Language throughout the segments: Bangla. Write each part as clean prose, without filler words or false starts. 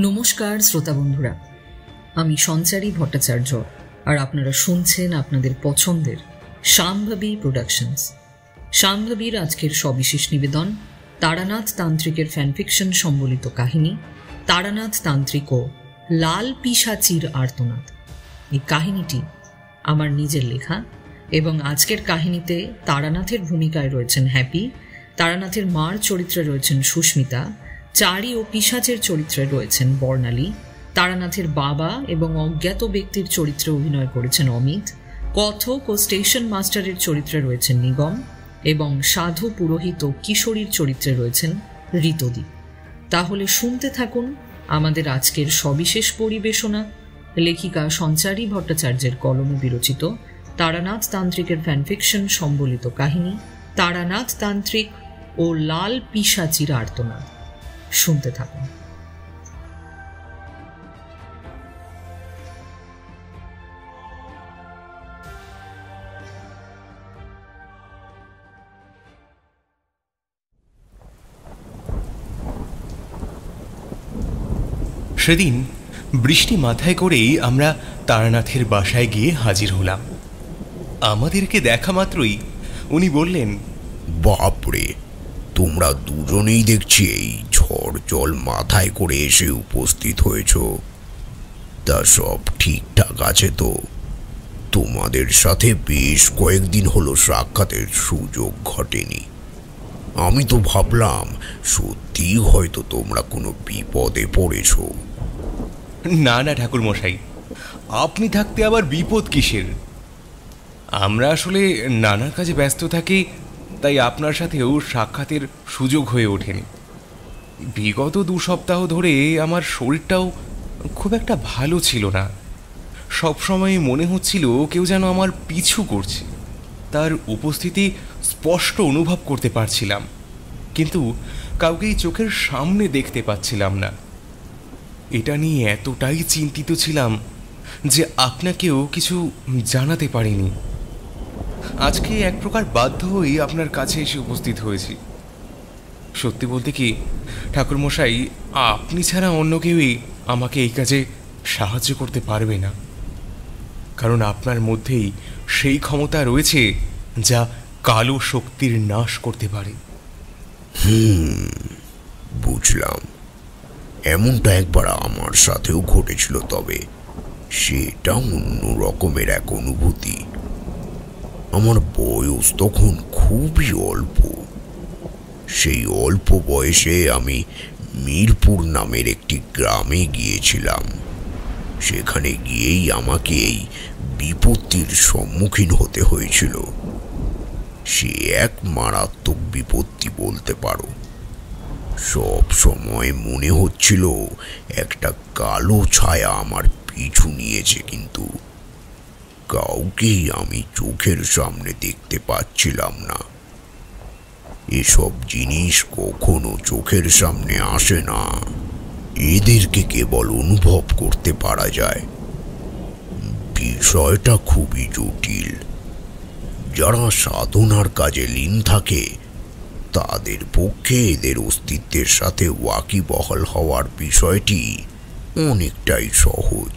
নমস্কার শ্রোতা বন্ধুরা, আমি সঞ্চারী ভট্টাচার্য আর আপনারা শুনছেন আপনাদের পছন্দের শাম্ভবী প্রোডাকশনস। শাম্ভবীর আজকের সবিশেষ নিবেদন তারানাথ তান্ত্রিকের ফ্যানফিকশন সম্বলিত কাহিনী তারানাথ তান্ত্রিক ও লাল পিশাচির আর্তনাদ। এই কাহিনীটি আমার নিজের লেখা এবং আজকের কাহিনীতে তারানাথের ভূমিকায় রয়েছেন হ্যাপি, তারানাথের মার চরিত্রে রয়েছেন সুস্মিতা, চারি ও পিশাচের চরিত্রে রয়েছেন বর্ণালী, তারানাথের বাবা এবং অজ্ঞাত ব্যক্তির চরিত্রে অভিনয় করেছেন অমিত, কথক ও স্টেশন মাস্টারের চরিত্রে রয়েছেন নিগম এবং সাধু পুরোহিত ও কিশোরীর চরিত্রে রয়েছেন ঋতদী। তাহলে শুনতে থাকুন আমাদের আজকের সবিশেষ পরিবেশনা, লেখিকা সঞ্চারী ভট্টাচার্যের কলমে বিরচিত তারানাথ তান্ত্রিকের ফ্যানফিকশন সম্বলিত কাহিনী তারানাথ তান্ত্রিক ও লাল পিশাচির আর্তনাদ। শুনতে থাকুন। সেদিন বৃষ্টি মাথায় করেই আমরা তারানাথের বাসায় গিয়ে হাজির হলাম। আমাদেরকে দেখা মাত্রই উনি বললেন, বাপরে, তোমরা দুজনেই দেখছি এই ঝড় জল মাথায় করে এসে উপস্থিত হয়েছ। তা সব ঠিকঠাক আছে তো? তোমাদের সাথে বেশ কয়েকদিন হলো সাক্ষাতের সুযোগ ঘটেনি। আমি তো ভাবলাম সত্যি হয়তো তোমরা কোনো বিপদে পড়েছ। না না ঠাকুর মশাই, আপনি থাকতে আবার বিপদ কিসের? আমরা আসলে নানা কাজে ব্যস্ত থাকি, তাই আপনার সাথেও সাক্ষাতের সুযোগ হয়ে ওঠেনি। বিগত 2 সপ্তাহ ধরে আমার শরীরটাও খুব একটা ভালো ছিল না। সবসময় মনে হচ্ছিল কেউ যেন আমার পিছু করছে। তার উপস্থিতি স্পষ্ট অনুভব করতে পারছিলাম, কিন্তু কাউকেই চোখের সামনে দেখতে পাচ্ছিলাম না। এটা নিয়ে এতটাই চিন্তিত ছিলাম যে আপনাকেও কিছু জানাতে পারিনি। আজকে এক প্রকার বাধ্য হয়েই আপনার কাছে এসে উপস্থিত হয়েছি। সত্যি বলতে কি ঠাকুরমশাই, আপনি ছাড়া অন্য কেউই আমাকে এই কাজে সাহায্য করতে পারবে না, কারণ আপনার মধ্যেই সেই ক্ষমতা রয়েছে যা কালো শক্তির নাশ করতে পারে। বুঝলাম। এমনটা একবার আমার সাথেও ঘটেছিল, তবে সেটা অন্য রকমের এক অনুভূতি। আমার বয়স তখন খুবই অল্প। সেই অল্প বয়সে আমি মিরপুর নামের একটি গ্রামে গিয়েছিলাম। সেখানে গিয়েই আমাকে এই বিপত্তির সম্মুখীন হতে হয়েছিল। সে এক মারাত্মক বিপত্তি বলতে পারো। সব সময় মনে হচ্ছিল একটা কালো ছায়া আমার পিছু নিয়েছে, কিন্তু কাউকেই আমি চোখের সামনে দেখতে পাচ্ছিলাম না। এসব জিনিস কখনো চোখের সামনে আসে না, এদেরকে কেবল অনুভব করতে পারা যায়। বিষয়টা খুবই জটিল। যারা সাধনার কাজে লীন থাকে তাদের পক্ষে এদের অস্তিত্বের সাথে ওয়াকিবহাল হওয়ার বিষয়টি অনেকটাই সহজ।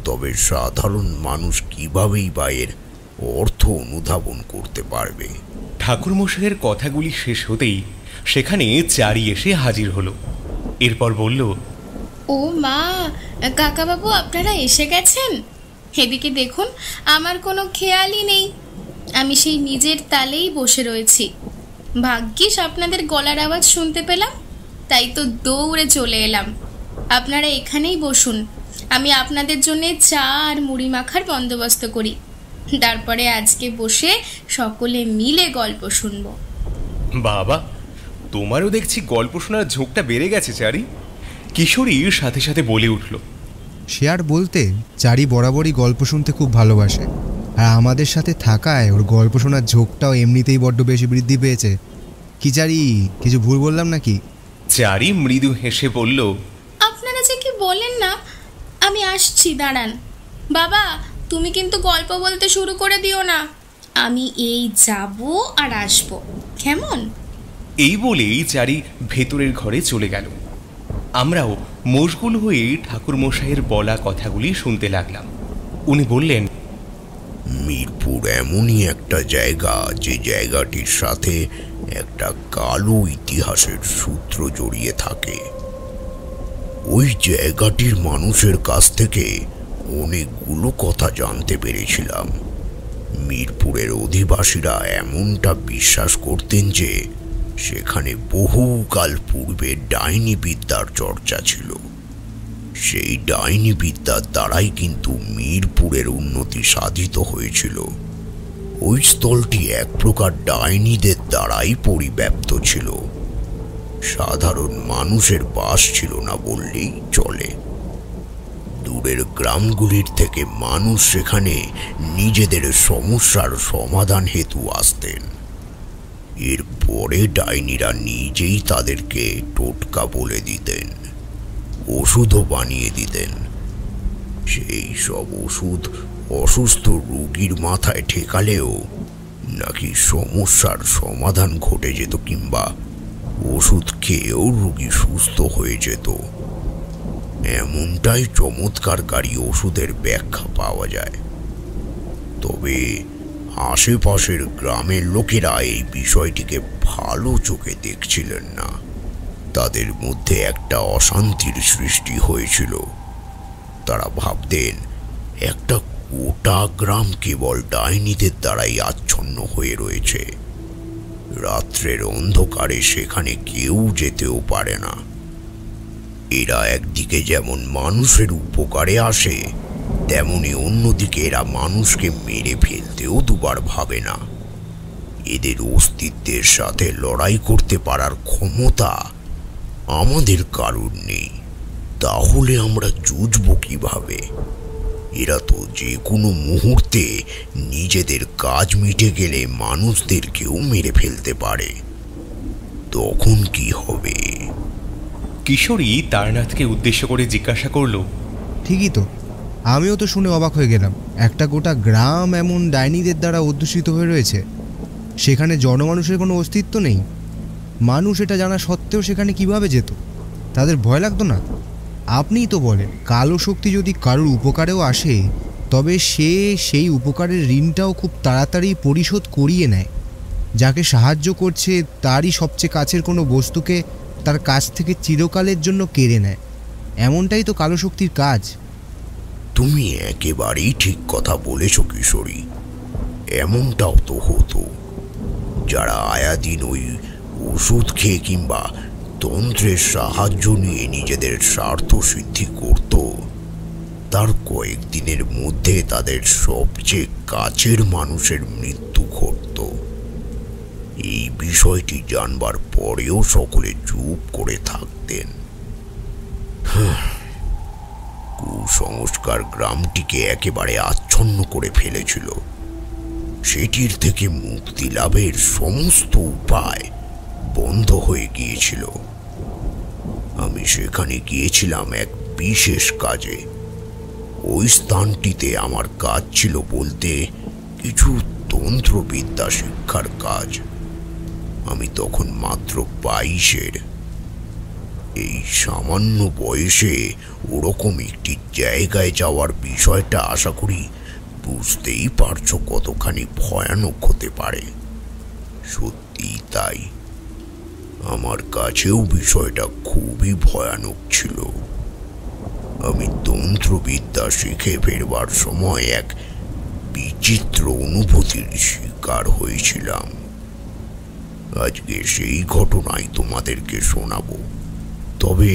তবে সাধারণ মানুষ কিভাবেই বা এর অর্থ অনুধাবন করতে পারবে? ঠাকুরমশাইয়ের কথাগুলি শেষ হতেই সেখানে চারি এসে হাজির হলো। এরপর বলল, ও মা, কাকাবাবু আপনারা এসে গেছেন? এদিকে দেখুন, আমার কোনো খেয়ালই নেই। আমি সেই নিজের তালেই বসে রয়েছি। ভাগ্যিস আপনাদের গলার আওয়াজ শুনতে পেলাম, তাই তো দৌড়ে চলে এলাম। আপনারা এখানেই বসুন, আমি আপনাদের জন্য চা আর মুড়ি মাখার বন্দোবস্ত করি। তারপরে আজকে বসে সকলে মিলে গল্প শুনব। বাবা, তোমারও দেখছি গল্প শোনার ঝোঁকটা বেড়ে গেছে চারি। কিশোরীর সাথে সাথে বলে উঠল, সে আর বলতে, চারি বরাবরই গল্প শুনতে খুব ভালোবাসে, আর আমাদের সাথে থাকায় ওর গল্প শোনার ঝোঁকটাও এমনিতেই বড্ড বেশি বৃদ্ধি পেয়েছে। কি চারি, কিছু ভুল বললাম নাকি? চারি মৃদু হেসে বলল, আপনারা যে কি বলেন না, আমি আসছি, দাঁড়ান। বাবা, তুমি কিন্তু গল্প বলতে শুরু করে দিও না। আমি এই যাব আর আসবো, কেমন? এই বলেই চারি ভেতরের ঘরে চলে গেল। আমরাও মশগুল হয়ে ঠাকুরমশাইয়ের বলা কথাগুলি শুনতে লাগলাম। উনি বললেন, মিরপুর এমনই একটা জায়গা যে জায়গাটির সাথে একটা কালো ইতিহাসের সূত্র জড়িয়ে থাকে। ওই জায়গাটির মানুষের কাছ থেকে অনেকগুলো কথা জানতে পেরেছিলাম। মিরপুরের অধিবাসীরা এমনটা বিশ্বাস করতেন যে সেখানে বহুকাল পূর্বে ডাইনি বিদ্যার চর্চা ছিল। সেই ডাইনি বিদ্যার দ্বারাই কিন্তু মিরপুরের উন্নতি সাধিত হয়েছিল। ওই স্থলটি এক প্রকার ডাইনিদের দ্বারাই পরিব্যাপ্ত ছিল। সাধারণ মানুষের বাস ছিল না বললেই চলে। দূরের গ্রামগুলির থেকে মানুষ সেখানে নিজেদের সমস্যার সমাধান হেতু আসতেন। এরপরে ডাইনিরা নিজেই তাদেরকে টোটকা বলে দিতেন, ওষুধও বানিয়ে দিতেন। সেই সব ওষুধ অসুস্থ রোগীর মাথায় ঠেকালেও নাকি সমস্যার সমাধান ঘটে যেত, কিংবা ওষুধ খেয়েও রোগী সুস্থ হয়ে যেত। এমনটাই চমৎকারী ওষুধের ব্যাখ্যা পাওয়া যায়। তবে আশেপাশের গ্রামের লোকেরা এই বিষয়টিকে ভালো চোখে দেখছিলেন না। তাদের মধ্যে একটা অশান্তির সৃষ্টি হয়েছিল। তারা ভাবতেন একটা গোটা গ্রাম কেবল ডাইনিদের দ্বারাই আচ্ছন্ন হয়ে রয়েছে। রাত্রের অন্ধকারে সেখানে কেউ যেতেও পারে না। এরা একদিকে যেমন মানুষের উপকারে আসে, তেমনি অন্যদিকে এরা মানুষকে মেরে ফেলতেও দুবার ভাবে না। এদের অস্তিত্বের সাথে লড়াই করতে পারার ক্ষমতা আমাদের কারোর নেই। তাহলে আমরা যুঝব কিভাবে? এরা তো যে কোনো মুহূর্তে নিজেদের কাজ মিটে গেলে মানুষদেরকেও মেরে ফেলতে পারে। তখন কি হবে? কিশোরী তারনাথকে উদ্দেশ্য করে জিজ্ঞাসা করল, ঠিকই তো, আমিও তো শুনে অবাক হয়ে গেলাম। একটা গোটা গ্রাম এমন ডাইনিদের দ্বারা অধ্যুষিত হয়ে রয়েছে, সেখানে জনমানুষের কোনো অস্তিত্ব নেই। মানুষ এটা জানা সত্ত্বেও সেখানে কিভাবে যেত? তাদের ভয় লাগতো না? আপনিই তো বলেন, কালো শক্তি যদি কারোর উপকারেও আসে, তবে সে সেই উপকারের ঋণটাও খুব তাড়াতাড়ি পরিশোধ করিয়ে নেয়। যাকে সাহায্য করছে তারই সবচেয়ে কাছের কোনো বস্তুকে তার কাছ থেকে চিরকালের জন্য কেড়ে নেয়। এমনটাই তো কালো শক্তির কাজ। তুমি একেবারেই ঠিক কথা বলেছ কিশোরী। এমনটাও তো হতো। যারা আয়াদিন ওই ওষুধ খেয়ে কিংবা তন্ত্রের সাহায্য নিয়ে নিজেদের স্বার্থ সিদ্ধি করত, তার কয়েকদিনের মধ্যে তাদের সবচেয়ে কাছের মানুষের মৃত্যু ঘটত। এই বিষয়টি জানবার পরেও সকলে চুপ করে থাকতেন। কুসংস্কার গ্রামটিকে একেবারে আচ্ছন্ন করে ফেলেছিল। সেটির থেকে মুক্তি লাভের সমস্ত উপায় বন্ধ হয়ে গিয়েছিল। আমি সেখানে গিয়েছিলাম এক বিশেষ কাজে। ওই স্থানটিতে আমার কাজ ছিল বলতে কিছু তন্ত্রবিদ্যা শিক্ষার কাজ। আমি তখন মাত্র 22-এর। এই সামান্য বয়সে ওরকম একটি জায়গায় যাওয়ার বিষয়টা আশা করি বুঝতেই পারছো কতখানি ভয়ানক হতে পারে। সত্যি তাই, আমার কাছেও বিষয়টা খুবই ভয়ানক ছিল। আমি তন্ত্রবিদ্যা শিখে ফেরবার সময় এক বিচিত্র অনুভূতির শিকার হয়েছিলাম। আজকে সেই ঘটনাই তোমাদেরকে শোনাবো। তবে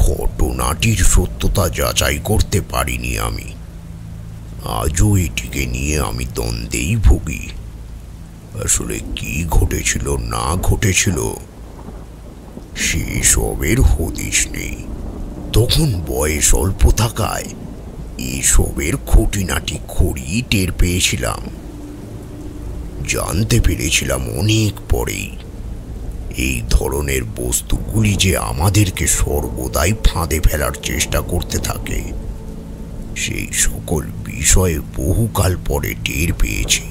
ঘটনাটির সত্যতা যাচাই করতে পারিনি আমি। আজও এটিকে নিয়ে আমি দ্বন্দ্বেই ভুগি। আসলে কি ঘটেছিল না ঘটেছিল সেসবের হদিশ নেই। তখন বয়স অল্প থাকায় এসবের খুঁটিনাটি খড়ি টের পেয়েছিলাম। জানতে পেরেছিলাম অনেক পরেই এই ধরনের বস্তুগুলি যে আমাদেরকে সর্বদাই ফাঁদে ফেলার চেষ্টা করতে থাকে, সেই সকল বিষয়ে বহুকাল পরে টের পেয়েছি।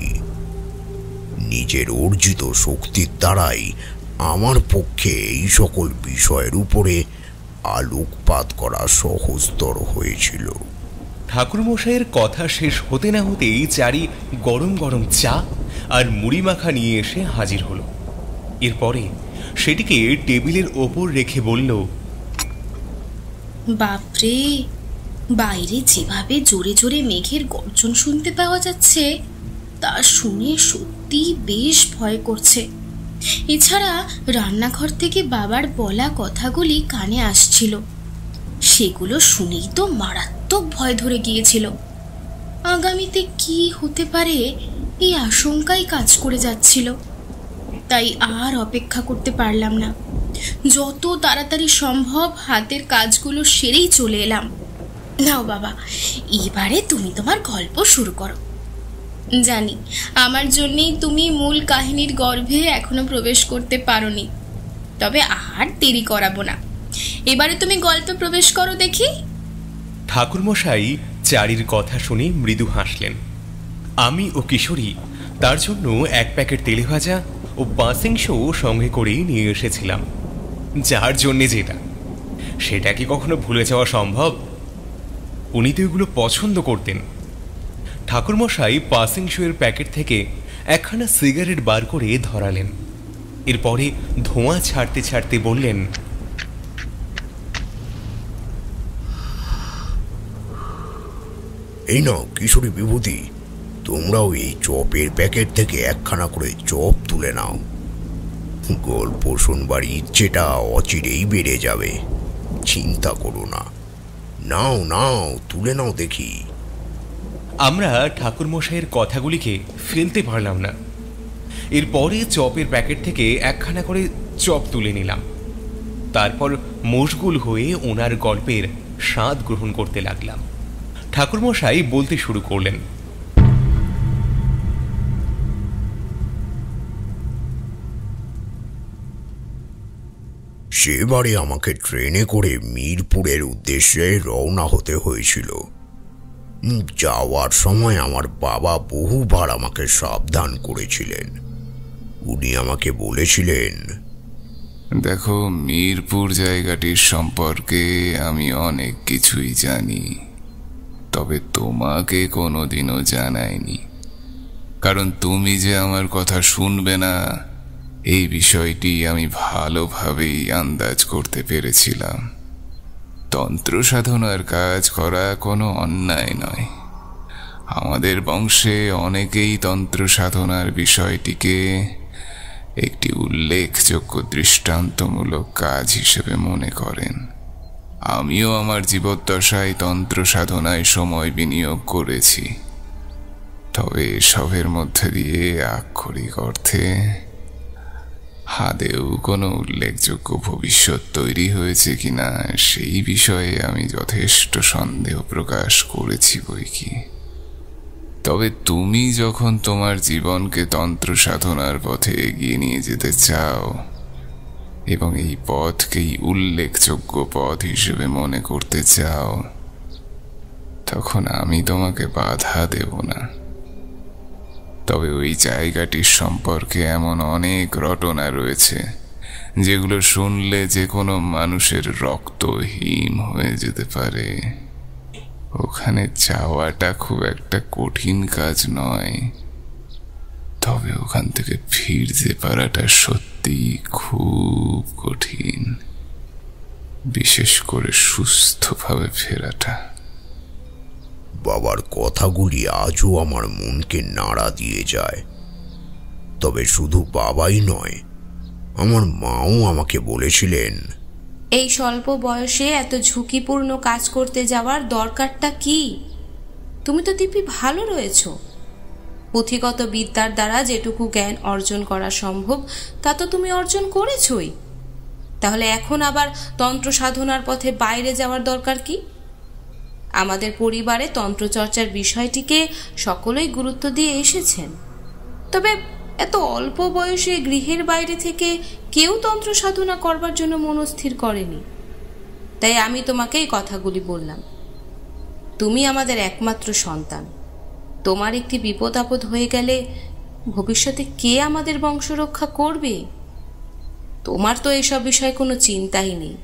নিজের অর্জিত শক্তির দ্বারাই আমার পক্ষে এই সকল বিষয়ের উপরে আলোকপাত করা সহজতর হয়েছিল। ঠাকুরমশাইয়ের কথা শেষ হতে না হতেই চারি গরম গরম চা আর মুড়ি মাখা নিয়ে এসে হাজির হলো। এরপরে সেটিকে টেবিলের ওপর রেখে বলল, বাপরে, বাইরে যেভাবে জোরে জোরে মেঘের গর্জন শুনতে পাওয়া যাচ্ছে তা শুনে সত্যি বেশ ভয় করছে। এছাড়া রান্নাঘর থেকে বাবার বলা কথাগুলি কানে আসছিল, সেগুলো শুনেই তো মারাত্মক ভয় ধরে গিয়েছিল। আগামীতে কি হতে পারে এই আশঙ্কাই কাজ করে যাচ্ছিল। তাই আর অপেক্ষা করতে পারলাম না, যত তাড়াতাড়ি সম্ভব হাতের কাজগুলো সেরেই চলে এলাম। নাও বাবা, এবারে তুমি তোমার গল্প শুরু করো। জানি আমার জন্যেই তুমি মূল কাহিনীর গর্ভে এখনো প্রবেশ করতে পারোনি, তবে আর দেরি করাবো না, এবারে তুমি গল্পে প্রবেশ করো দেখি। ঠাকুরমশাই চারির কথা শুনে মৃদু হাসলেন। আমি ও কিশোরী তার জন্য 1 প্যাকেট তেলে ভাজা ও পাসিংশো সঙ্গে করেই নিয়ে এসেছিলাম। যার জন্যে যেটা, সেটা কি কখনো ভুলে যাওয়া সম্ভব? উনি তো এগুলো পছন্দ করতেন। ঠাকুরমশাই পাসিংশো এর প্যাকেট থেকে একখানা সিগারেট বার করে ধরালেন। এরপরে ধোঁয়া ছাড়তে ছাড়তে বললেন, এই নাও কিশোরী বিভূতি, তোমরাও এই চপের প্যাকেট থেকে একখানা করে চপ তুলে নাও। গল্প শুনবার ইচ্ছেটা অচিরেই বেড়ে যাবে, চিন্তা করো না। নাও নাও, তুলে নাও দেখি। আমরা ঠাকুরমশাইয়ের কথাগুলিকে ফেলতে পারলাম না। এরপরে চপের প্যাকেট থেকে একখানা করে চপ তুলে নিলাম। তারপর মশগুল হয়ে ওনার গল্পের স্বাদ গ্রহণ করতে লাগলাম। ঠাকুরমশাই বলতে শুরু করলেন, সেবারে আমাকে ট্রেনে করে মিরপুরের উদ্দেশ্যে রওনা হতে হয়েছিল। যাওয়ার সময় আমার বাবা বহুবার আমাকে সাবধান করেছিলেন। উনি আমাকে বলেছিলেন, দেখো, মিরপুর জায়গাটির সম্পর্কে আমি অনেক কিছুই জানি, তবে তোমাকে কোনোদিনও জানাইনি, কারণ তুমি যে আমার কথা শুনবে না এই বিষয়টি আমি ভালোভাবেই আন্দাজ করতে পেরেছিলাম। তন্ত্র সাধনার কাজ করা কোনো অন্যায় নয়। আমাদের বংশে অনেকেই তন্ত্র সাধনার বিষয়টিকে একটি উল্লেখযোগ্য দৃষ্টান্তমূলক কাজ হিসেবে মনে করেন। আমিও আমার জীবদ্দশায় তন্ত্র সাধনায় সময় বিনিয়োগ করেছি, তবে এসবের মধ্যে দিয়ে আক্ষরিক অর্থে আদৌ কোনো উল্লেখযোগ্য ভবিষ্যৎ তৈরি হয়েছে কিনা সেই বিষয়ে আমি যথেষ্ট সন্দেহ প্রকাশ করেছি বইকি। তবে তুমি যখন তোমার জীবনকে তন্ত্র সাধনার পথে এগিয়ে নিয়ে যেতে চাও এবং এই পথকেই উল্লেখযোগ্য পথ হিসেবে মনে করতে চাও, তখন আমি তোমাকে বাধা দেব না। তবে ওই জায়গাটির সম্পর্কে এমন অনেক রটনা রয়েছে যেগুলো শুনলে যে কোনো মানুষের রক্ত হিম হয়ে যেতে পারে। ওখানে যাওয়াটা খুব একটা কঠিন কাজ নয়, তবে ওখান থেকে ফিরতে পারাটা সত্যি খুব কঠিন, বিশেষ করে সুস্থভাবে ফেরাটা। বাবার কথাগুলি আজও আমার মনকে নাড়া দিয়ে যায়। তবে শুধু বাবাই নয়, আমার মাও আমাকে বলেছিলেন, এই স্বল্প বয়সে এত ঝুঁকিপূর্ণ কাজ করতে যাওয়ার দরকারটা কি? তুমি তো দিব্যি ভালো রয়েছ। পুঁথিগত বিদ্যার দ্বারা যেটুকু জ্ঞান অর্জন করা সম্ভব তা তো তুমি অর্জন করেছই। তাহলে এখন আবার তন্ত্র সাধনার পথে বাইরে যাওয়ার দরকার কি? আমাদের পরিবারে তন্ত্রচর্চার বিষয়টিকে সকলেই গুরুত্ব দিয়ে এসেছেন, তবে এত অল্প বয়সে গৃহের বাইরে থেকে কেউ তন্ত্র সাধনা করবার জন্য মনস্থির করেনি। তাই আমি তোমাকে এই কথাগুলি বললাম। তুমি আমাদের একমাত্র সন্তান। তোমার একটি বিপদ আপদ হয়ে গেলে ভবিষ্যতে কে আমাদের বংশ রক্ষা করবে? তোমার তো এসব বিষয়ে কোনো চিন্তাই নেই।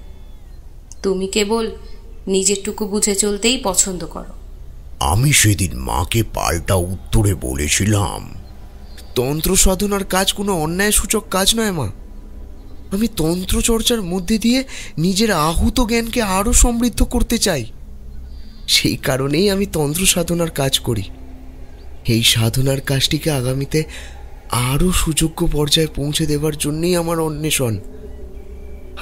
তুমি কেবল নিজেরটুকু বুঝে চলতেই পছন্দ করো। আমি সেদিন মাকে পাল্টা উত্তরে বলেছিলাম, তন্ত্র সাধনার কাজ কোনো অন্যায়সূচক কাজ নয় মা। আমি তন্ত্র চর্চার মধ্যে দিয়ে নিজের আহুত জ্ঞানকে আরও সমৃদ্ধ করতে চাই। সেই কারণেই আমি তন্ত্র সাধনার কাজ করি। এই সাধনার কাজটিকে আগামীতে আরও সুযোগ্য পর্যায়ে পৌঁছে দেবার জন্যই আমার অন্বেষণ।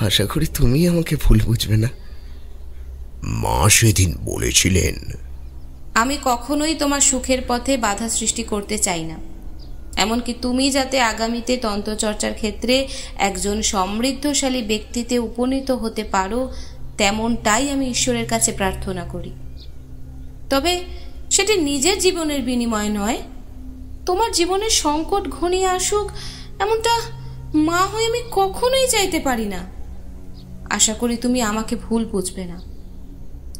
আশা করি তুমি আমাকে ভুল বুঝবে না। মা সেদিন বলেছিলেন, আমি কখনোই তোমার সুখের পথে বাধা সৃষ্টি করতে চাই না। এমনকি তুমি যাতে আগামীতে তন্ত্রচর্চার ক্ষেত্রে একজন সমৃদ্ধশালী ব্যক্তিতে উপনীত হতে পারো, তেমনটাই আমি ঈশ্বরের কাছে প্রার্থনা করি। তবে সেটি নিজের জীবনের বিনিময়ে নয়। তোমার জীবনের সংকট ঘনিয়ে আসুক এমনটা মা হয়ে আমি কখনোই চাইতে পারি না। আশা করি তুমি আমাকে ভুল বুঝবে না।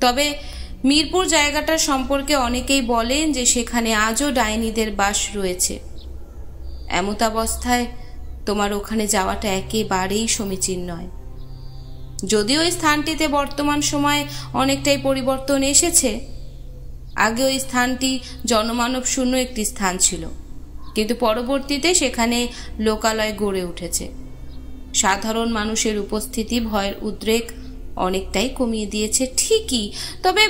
তবে মিরপুর জায়গাটার সম্পর্কে অনেকেই বলেন যে সেখানে আজও ডাইনিদের বাস রয়েছে। এমতাবস্থায় তোমার ওখানে যাওয়াটা একেবারেই সমীচীন নয়। যদিও ওই স্থানটিতে বর্তমান সময়ে অনেকটাই পরিবর্তন এসেছে। আগে ওই স্থানটি জনমানব শূন্য একটি স্থান ছিল, কিন্তু পরবর্তীতে সেখানে লোকালয় গড়ে উঠেছে। সাধারণ মানুষের উপস্থিতি ভয়ের উদ্রেক অনেকটাই কমিয়ে দিয়েছে ঠিকই, তবে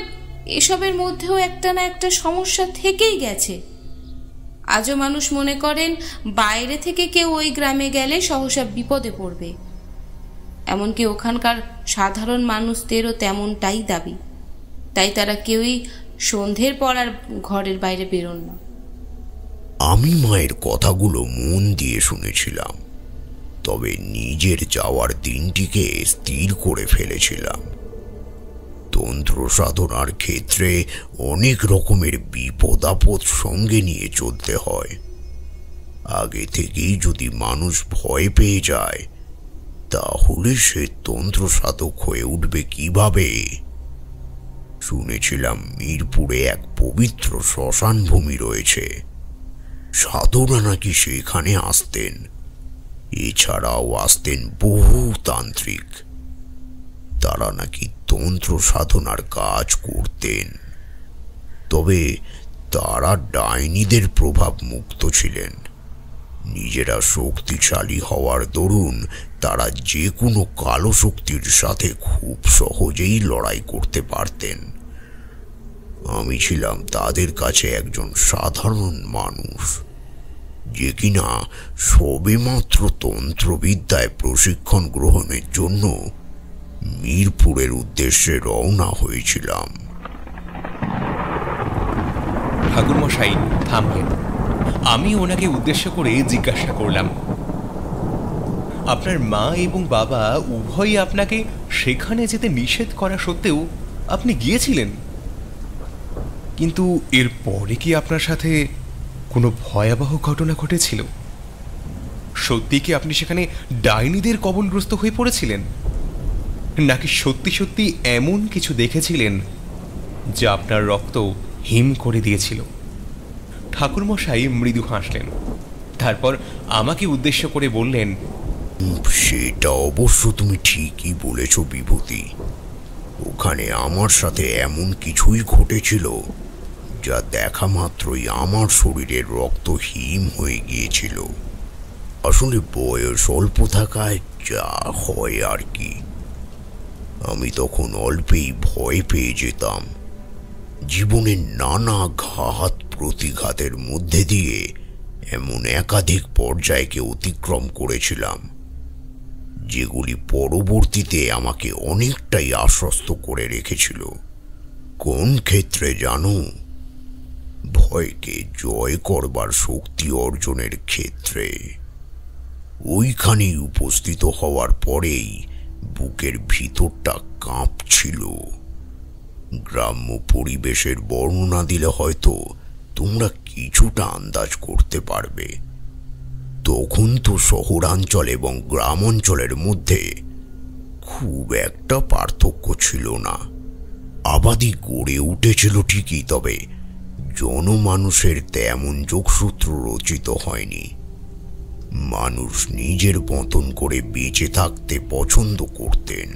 এসবের মধ্যেও একটা না একটা সমস্যা থেকেই গেছে। আজও মানুষ মনে করেন বাইরে থেকে কেউ ওই গ্রামে গেলে সহসা বিপদে পড়বে। এমনকি ওখানকার সাধারণ মানুষদেরও তেমনটাই দাবি। তাই তারা কেউই সন্ধ্যের পর আর ঘরের বাইরে বেরোন না। আমি মায়ের কথাগুলো মন দিয়ে শুনেছিলাম, তবে নিজের যাওয়ার দিনটিকে স্থির করে ফেলেছিলাম। তন্ত্র সাধনার ক্ষেত্রে অনেক রকমের বিপদ আপদ সঙ্গে নিয়ে চলতে হয়। আগে থেকেই যদি মানুষ ভয় পেয়ে যায়, তাহলে সে তন্ত্র সাধক হয়ে উঠবে কিভাবে? শুনেছিলাম মিরপুরে এক পবিত্র শ্মশান ভূমি রয়েছে। সাধুরা নাকি সেখানে আসতেন। এছাড়াও আসতেন বহু তান্ত্রিক। তারা নাকি তন্ত্র সাধনার কাজ করতেন, তবে তারা ডাইনিদের প্রভাব মুক্ত ছিলেন। নিজেরা শক্তিশালী হওয়ার দরুন তারা যে কোনো কালো শক্তির সাথে খুব সহজেই লড়াই করতে পারতেন। আমি ছিলাম তাদের কাছে একজন সাধারণ মানুষ, যে কিনা সবেমাত্র তন্ত্রবিদ্যায় প্রশিক্ষণ গ্রহণের জন্য মিরপুরের উদ্দেশ্যে রওনা হয়েছিলাম। ঠাকুরমশাই থামলেন। আমি ওনাকে উদ্দেশ্য করে জিজ্ঞাসা করলাম, আপনার মা এবং বাবা উভয়ই আপনাকে সেখানে যেতে নিষেধ করা সত্ত্বেও আপনি গিয়েছিলেন, কিন্তু এর পরে কি আপনার সাথে কোনো ভয়াবহ ঘটনা ঘটেছিল? সত্যি কি আপনি সেখানে ডাইনিদের কবলগ্রস্ত হয়ে পড়েছিলেন, নাকি সত্যি সত্যি এমন কিছু দেখেছিলেন যা আপনার রক্ত হিম করে দিয়েছিল? ঠাকুরমশাই মৃদু হাসলেন, তারপর আমাকে উদ্দেশ্য করে বললেন, সেটা অবশ্য তুমি ঠিকই বলেছ বিভূতি। ওখানে আমার সাথে এমন কিছুই ঘটেছিল যা দেখা মাত্রই আমার শরীরের রক্ত হিম হয়ে গিয়েছিল। আসলে বয়স অল্প থাকায় যা হয় আর কি। আমি তখন অল্পেই ভয় পেয়ে যেতাম। জীবনের নানা ঘাত প্রতিঘাতের মধ্যে দিয়ে এমন একাধিক পর্যায়কে অতিক্রম করেছিলাম, যেগুলি পরবর্তীতে আমাকে অনেকটাই আশ্বস্ত করে রেখেছিল। কোন ক্ষেত্রে জানো? ভয়কে জয় করবার শক্তি অর্জনের ক্ষেত্রে। ওইখানেই উপস্থিত হওয়ার পরেই বুকের ভিতরটা কাঁপছিল। গ্রাম্য পরিবেশের বর্ণনা দিলে হয়তো তোমরা কিছুটা আন্দাজ করতে পারবে। তখন তো শহরাঞ্চল এবং গ্রাম অঞ্চলের মধ্যে খুব একটা পার্থক্য ছিল না। আবাদি গড়ে উঠেছিল ঠিকই, তবে জনমানুষের তেমন যোগসূত্র রচিত হয়নি। মানুষ নিজের মতন করে বেঁচে থাকতে পছন্দ করতেন।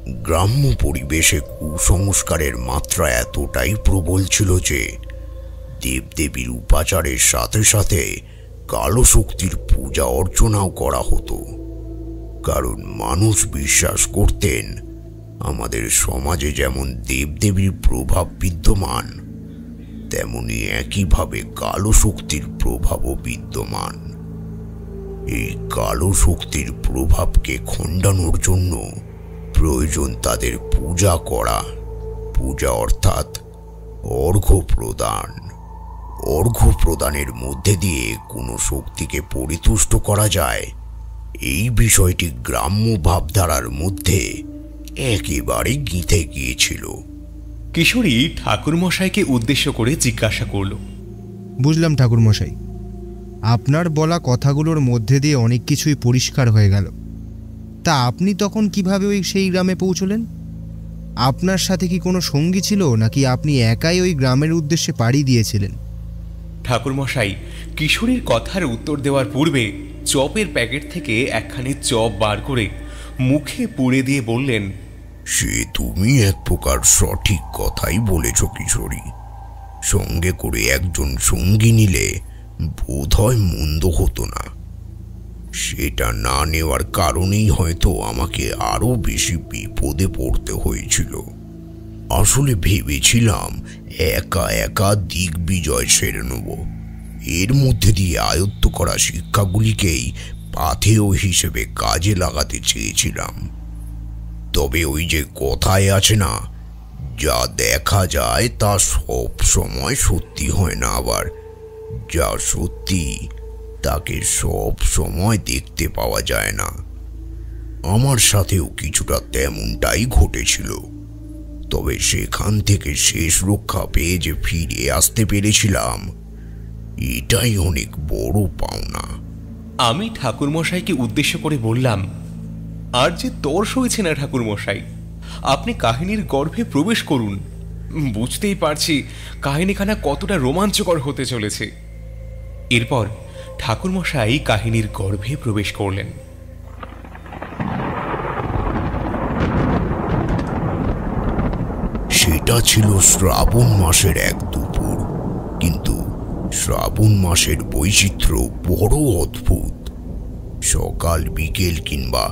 গ্রাম্য পরিবেশে কুসংস্কারের মাত্রা এতটাই প্রবল ছিল যে দেবদেবীর উপাচারের সাথে সাথে কালো শক্তির পূজা অর্চনাও করা হতো। কারণ মানুষ বিশ্বাস করতেন আমাদের সমাজে যেমন দেবদেবীর প্রভাব বিদ্যমান, তেমনি একইভাবে কালো শক্তির প্রভাবও বিদ্যমান। এই কালো শক্তির প্রভাবকে খণ্ডানোর জন্য প্রয়োজন তাদের পূজা করা। পূজা অর্থাৎ অর্ঘ্য প্রদান। অর্ঘ্য প্রদানের মধ্যে দিয়ে কোনো শক্তিকে পরিতুষ্ট করা যায়, এই বিষয়টি গ্রাম্য ভাবধারার মধ্যে একেবারে গিঁথে গিয়েছিল। কিশোরী ঠাকুরমশাইকে উদ্দেশ্য করে জিজ্ঞাসা করল, বুঝলাম ঠাকুরমশাই, আপনার বলা কথাগুলোর মধ্যে দিয়ে অনেক কিছুই পরিষ্কার হয়ে গেল। তা আপনি তখন কিভাবে সেই গ্রামে পৌঁছলেন? আপনার সাথে কি কোনো সঙ্গী ছিল, নাকি আপনি একাই ওই গ্রামের উদ্দেশ্যে পাড়ি দিয়েছিলেন? ঠাকুরমশাই কিশোরীর কথার উত্তর দেওয়ার পূর্বে চপের প্যাকেট থেকে একখানি চপ বার করে মুখে পুড়ে দিয়ে বললেন, সে তুমি এক প্রকার সঠিক কথাই বলেছ কিশোরী। সঙ্গে করে একজন সঙ্গী নিলে বোধহয় মন্দ হতো না। সেটা না নেওয়ার কারণেই হয়তো আমাকে আরো বেশি বিপদে পড়তে হয়েছিল। আসলে ভেবেছিলাম একা একা দিগ্বিজয় সেরে নেব। এর মধ্যে দিয়ে আয়ত্ত করা শিক্ষাগুলিকেই পাথেয় হিসেবে কাজে লাগাতে চেয়েছিলাম। তবে ওই যে কথায় আছে না, যা দেখা যায় তা সব সময় সত্যি হয় না, আবার যা সত্যি তাকে সব সময় দেখতে পাওয়া যায় না। আমার সাথেও কিছুটা তেমনটাই ঘটেছিল। তবে সেখান থেকে শেষ রক্ষা পেয়ে যে ফিরে আসতে পেরেছিলাম, এটাই অনেক বড় পাওনা। আমি ঠাকুরমশাইকে উদ্দেশ্য করে বললাম, আর যে তর সইছে না ঠাকুরমশাই, আপনি কাহিনীর গর্ভে প্রবেশ করুন। বুঝতেই পারছি কাহিনীখানা কতটা রোমাঞ্চকর হতে চলেছে। এরপর ঠাকুরমশাই কাহিনীর গর্ভে প্রবেশ করলেন। সেটা ছিল শ্রাবণ মাসের এক দুপুর। কিন্তু শ্রাবণ মাসের বৈচিত্র্য বড় অদ্ভুত। সকাল, বিকেল কিংবা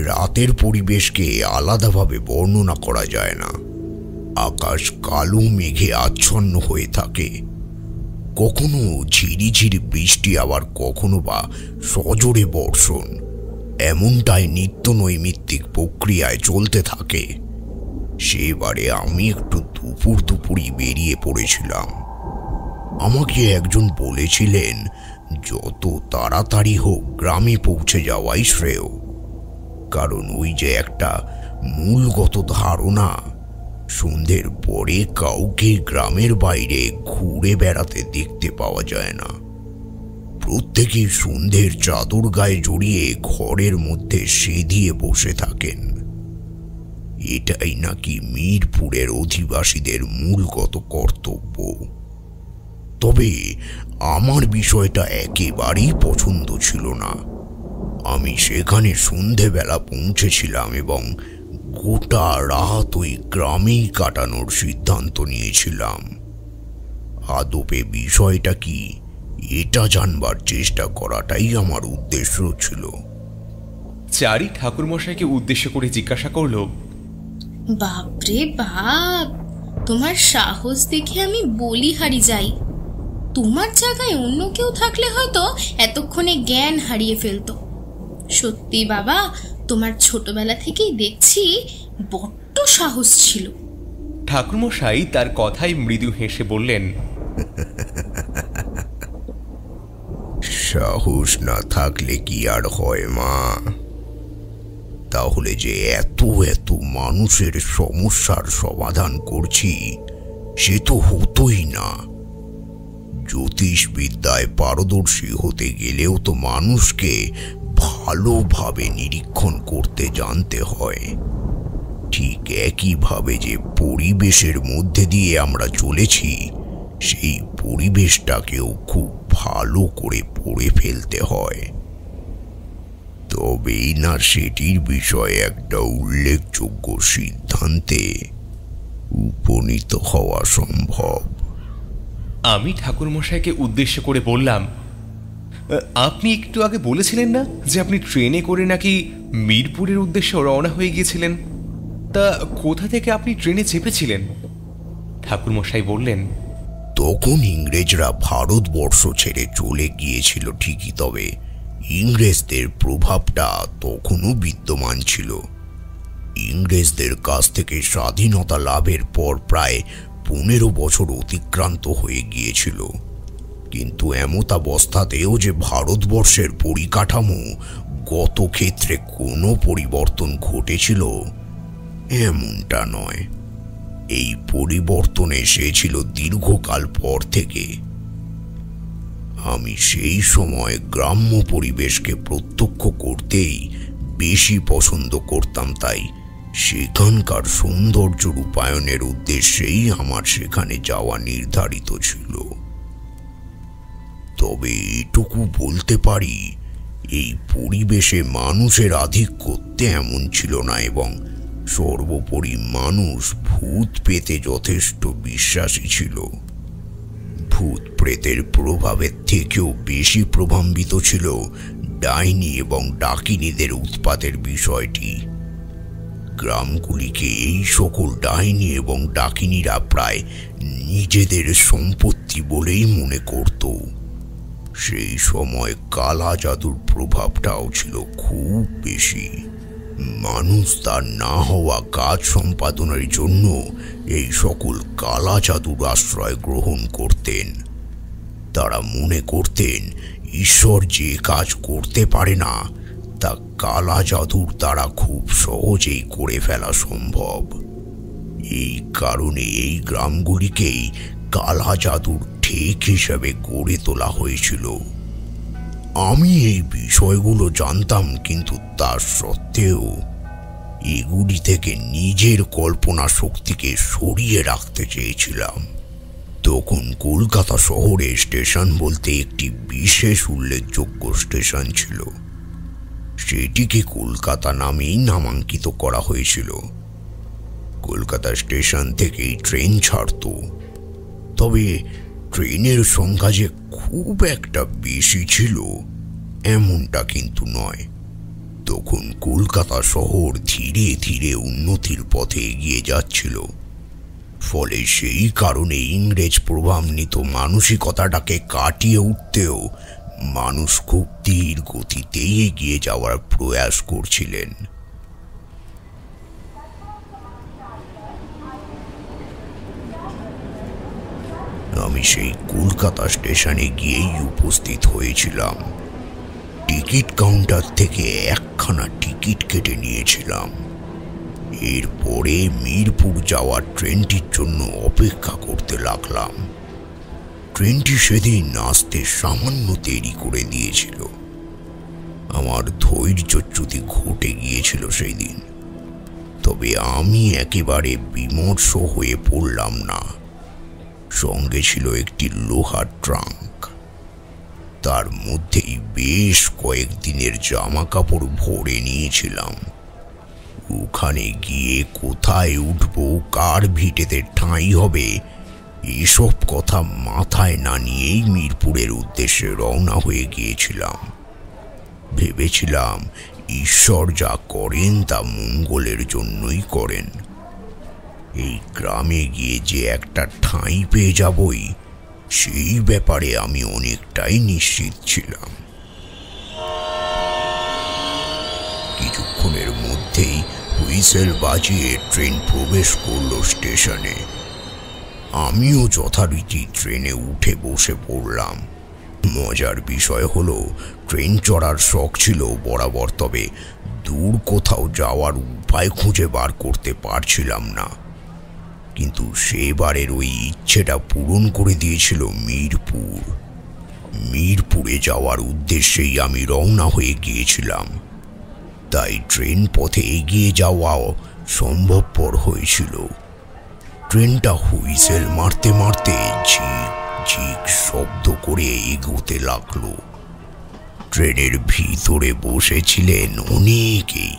রাতের পরিবেশকে আলাদাভাবে বর্ণনা করা যায় না। আকাশ কালো মেঘে আচ্ছন্ন হয়ে থাকে। কখনো ঝিরিঝিরি বৃষ্টি, আবার কখনো বা সজোরে বর্ষণ। এমনটাই নিত্য নৈমিত্তিক প্রক্রিয়ায় চলতে থাকে। সেবারে আমি একটু দুপুরই বেরিয়ে পড়েছিলাম। আমাকে একজন বলেছিলেন যত তাড়াতাড়ি হোক গ্রামে পৌঁছে যাওয়াই শ্রেয়। কারণ ওই যে একটা মূলগত ধারণা, সন্ধ্যের পরে কাউকে গ্রামের বাইরে ঘুরে বেড়াতে দেখতে পাওয়া যায় না। প্রত্যেকেই সন্ধ্যের চাদর গায়ে জড়িয়ে ঘরের মধ্যে সেধিয়ে বসে থাকেন। এটাই নাকি মিরপুরের অধিবাসীদের মূলগত কর্তব্য। তবে আমার বিষয়টা একেবারেই পছন্দ ছিল না। আমি সেখানে সন্ধেবেলা পৌঁছেছিলাম এবং গোটা রাত ওই গ্রামেই কাটানোর সিদ্ধান্ত নিয়েছিলাম। আদপে বিষয়টা কি, এটা জানবার চেষ্টা করাটাই আমার উদ্দেশ্য ছিল। চারি ঠাকুরমশাইকে উদ্দেশ্য করে জিজ্ঞাসা করল, বাপরে বাপ, তোমার সাহস দেখে আমি বলিহারি যাই। তোমার জায়গায় অন্য কেউ থাকলে হয়তো এতক্ষণে জ্ঞান হারিয়ে ফেলতো। সত্যি বাবা, তোমার ছোটবেলা থেকেই দেখছি বড্ড সাহস ছিল। ঠাকুরমশাই তার কথায় মৃদু হেসে বললেন, সাহস না থাকলে কি আর হয় মা? তাহলে যে এত এত মানুষের সমস্যার সমাধান করছি, সে তো হতোই না। জ্যোতিষবিদ্যায় পারদর্শী হতে গেলেও তো মানুষকে ভালোভাবে নিরীক্ষণ করতে জানতে হয়। ঠিক একইভাবে যে পরিবেশের মধ্যে দিয়ে আমরা চলেছি, সেই পরিবেশটাকেও খুব ভালো করে পড়ে ফেলতে হয়। তবেই না সেটির বিষয়ে একটা উল্লেখযোগ্য সিদ্ধান্তে উপনীত হওয়া সম্ভব। আমি ঠাকুরমশাইকে উদ্দেশ্য করে বললাম, আপনি একটু আগে বলেছিলেন না যে আপনি ট্রেনে করে নাকি মিরপুরের উদ্দেশ্যে রওনা হয়ে গিয়েছিলেন? তা কোথা থেকে আপনি ট্রেনে চেপেছিলেন? ঠাকুরমশাই বললেন, তখন ইংরেজরা ভারতবর্ষ ছেড়ে চলে গিয়েছিল ঠিকই, তবে ইংরেজদের প্রভাবটা তখনও বিদ্যমান ছিল। ইংরেজদের কাছ থেকে স্বাধীনতা লাভের পর প্রায় 15 বছর অতিক্রান্ত হয়ে গিয়েছিল, কিন্তু এমতাবস্থাতেও যে ভারতবর্ষের পরিকাঠামো গত ক্ষেত্রে কোনো পরিবর্তন ঘটেছিল এমনটা নয়। এই পরিবর্তন এসেছিল দীর্ঘকাল পর থেকে। আমি সেই সময় গ্রাম্য পরিবেশকে প্রত্যক্ষ করতেই বেশি পছন্দ করতাম, তাই সেখানকার সৌন্দর্য রূপায়ণের উদ্দেশ্যেই আমার সেখানে যাওয়া নির্ধারিত ছিল। তবে এটুকু বলতে পারি, এই পরিবেশে মানুষের আধিক্য তেমন ছিল না, এবং সর্বোপরি মানুষ ভূত পেতে যথেষ্ট বিশ্বাসী ছিল। ভূত প্রেতের প্রভাবের থেকেও বেশি প্রভাবিত ছিল ডাইনি এবং ডাকিনীদের উৎপাতের বিষয়টি। গ্রামগুলিকে এই সকল ডাইনি এবং ডাকিনীরা প্রায় নিজেদের সম্পত্তি বলেই মনে করত। সেই সময় কালা জাদুর প্রভাবটাও ছিল খুব বেশি। মানুষ তার না হওয়া কাজ সম্পাদনের জন্য এই সকল কালা জাদুর আশ্রয় গ্রহণ করতেন। তারা মনে করতেন ঈশ্বর যে কাজ করতে পারে না তা কালা জাদুর দ্বারা খুব সহজেই করে ফেলা সম্ভব। এই কারণে এই গ্রামগুলিকেই কালা জাদুর ঠেক হিসেবে গড়ে তোলা হয়েছিল। আমি এই বিষয়গুলো জানতাম, কিন্তু তার সত্ত্বেও এগুলি থেকে নিজের কল্পনা শক্তিকে সরিয়ে রাখতে চেয়েছিলাম। তখন কলকাতা শহরে স্টেশন বলতে একটি বিশেষ উল্লেখযোগ্য স্টেশন ছিল। সেটিকে কলকাতা নামেই নামাঙ্কিত করা হয়েছিল। কলকাতা স্টেশন থেকেই ট্রেন ছাড়ত, তবে ট্রেনের সংখ্যা যে খুব একটা বেশি ছিল এমনটা কিন্তু নয়। তখন কলকাতা শহর ধীরে ধীরে উন্নতির পথে এগিয়ে যাচ্ছিল, ফলে সেই কারণে ইংরেজ প্রভাবান্বিত মানসিকতাটাকে কাটিয়ে উঠতেও মানুষ খুব ধীর গতিতেই এগিয়ে যাওয়ার প্রয়াস করছিলেন। আমি সেই কলকাতা স্টেশনে গিয়েই উপস্থিত হয়েছিলাম। টিকিট কাউন্টার থেকে একখানা টিকিট কেটে নিয়েছিলাম। এরপরে মিরপুর যাওয়ার ট্রেনটির জন্য অপেক্ষা করতে লাগলাম। ট্রেনটি সেদিন আসতে সামান্য দেরি করে দিয়েছিল। আমার ধৈর্যচ্যুতি ঘটে গিয়েছিল সেই দিন, তবে আমি একেবারে বিমর্ষ হয়ে পড়লাম না। সঙ্গে ছিল একটি লোহার ট্রাঙ্ক, তার মধ্যেই বেশ কয়েকদিনের জামা কাপড় ভরে নিয়েছিলাম। ওখানে গিয়ে কোথায় উঠবো, কার ভিটেতে ঠাঁই হবে, এসব কথা মাথায় না নিয়েই মিরপুরের উদ্দেশ্যে রওনা হয়ে গিয়েছিলাম। ভেবেছিলাম ঈশ্বর যা করেন তা মঙ্গলের জন্যই করেন। এই গ্রামে গিয়ে যে একটা ঠাঁই পেয়ে যাবই, সেই ব্যাপারে আমি অনেকটাই নিশ্চিত ছিলাম। কিছুক্ষণের মধ্যেই হুইসেল বাজিয়ে ট্রেন প্রবেশ করল স্টেশনে। আমিও যথারীতি ট্রেনে উঠে বসে পড়লাম। মজার বিষয় হলো, ট্রেন চড়ার শখ ছিল বরাবর, তবে দূর কোথাও যাওয়ার উপায় খুঁজে বার করতে পারছিলাম না। কিন্তু সেবারের ওই ইচ্ছেটা পূরণ করে দিয়েছিল মিরপুর। মিরপুরে যাওয়ার উদ্দেশ্যেই আমি রওনা হয়ে গিয়েছিলাম, তাই ট্রেন পথে এগিয়ে যাওয়াও সম্ভবপর হয়েছিল। ট্রেনটা হুইসেল মারতে মারতে ঝিক ঝিক শব্দ করে এগোতে লাগলো। ট্রেনের ভিতরে বসেছিলেন অনেকেই।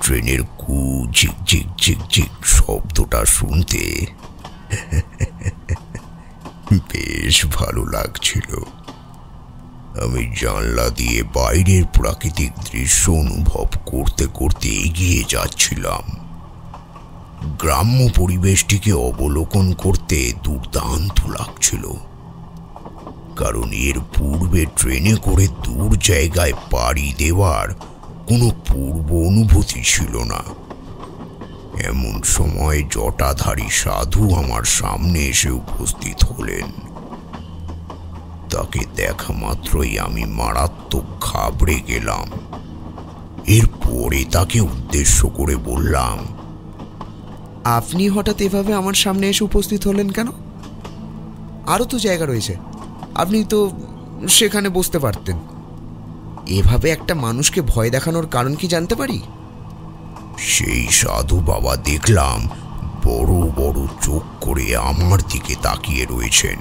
ট্রেনের কু ঝিক ঝিক ঝিক ঝিক শব্দটা শুনতে বেশ ভালো লাগছিল। আমি জানলা দিয়ে বাইরের প্রাকৃতিক দৃশ্য অনুভব করতে করতে এগিয়ে যাচ্ছিলাম। গ্রাম্য পরিবেশটিকে অবলোকন করতে দুর্দান্ত লাগছিল, কারণ এর পূর্বে ট্রেনে করে দূর জায়গায় পাড়ি দেওয়ার কোনো পূর্ব অনুভূতি ছিল না। এমন সময় জটাধারী সাধু আমার সামনে এসে উপস্থিত হলেন। তাকে দেখা মাত্রই আমি মারাত্মক ঘাবড়ে গেলাম। এরপরে তাকে উদ্দেশ্য করে বললাম, আপনি হঠাৎ এভাবে আমার সামনে এসে উপস্থিত হলেন কেন? আরও তো জায়গা রয়েছে, আপনি তো সেখানে বসতে পারতেন। এভাবে একটা মানুষকে ভয় দেখানোর কারণ কি জানতে পারি? সেই সাধু বাবা দেখলাম বড় বড় চোখ করে আমার দিকে তাকিয়ে রয়েছেন।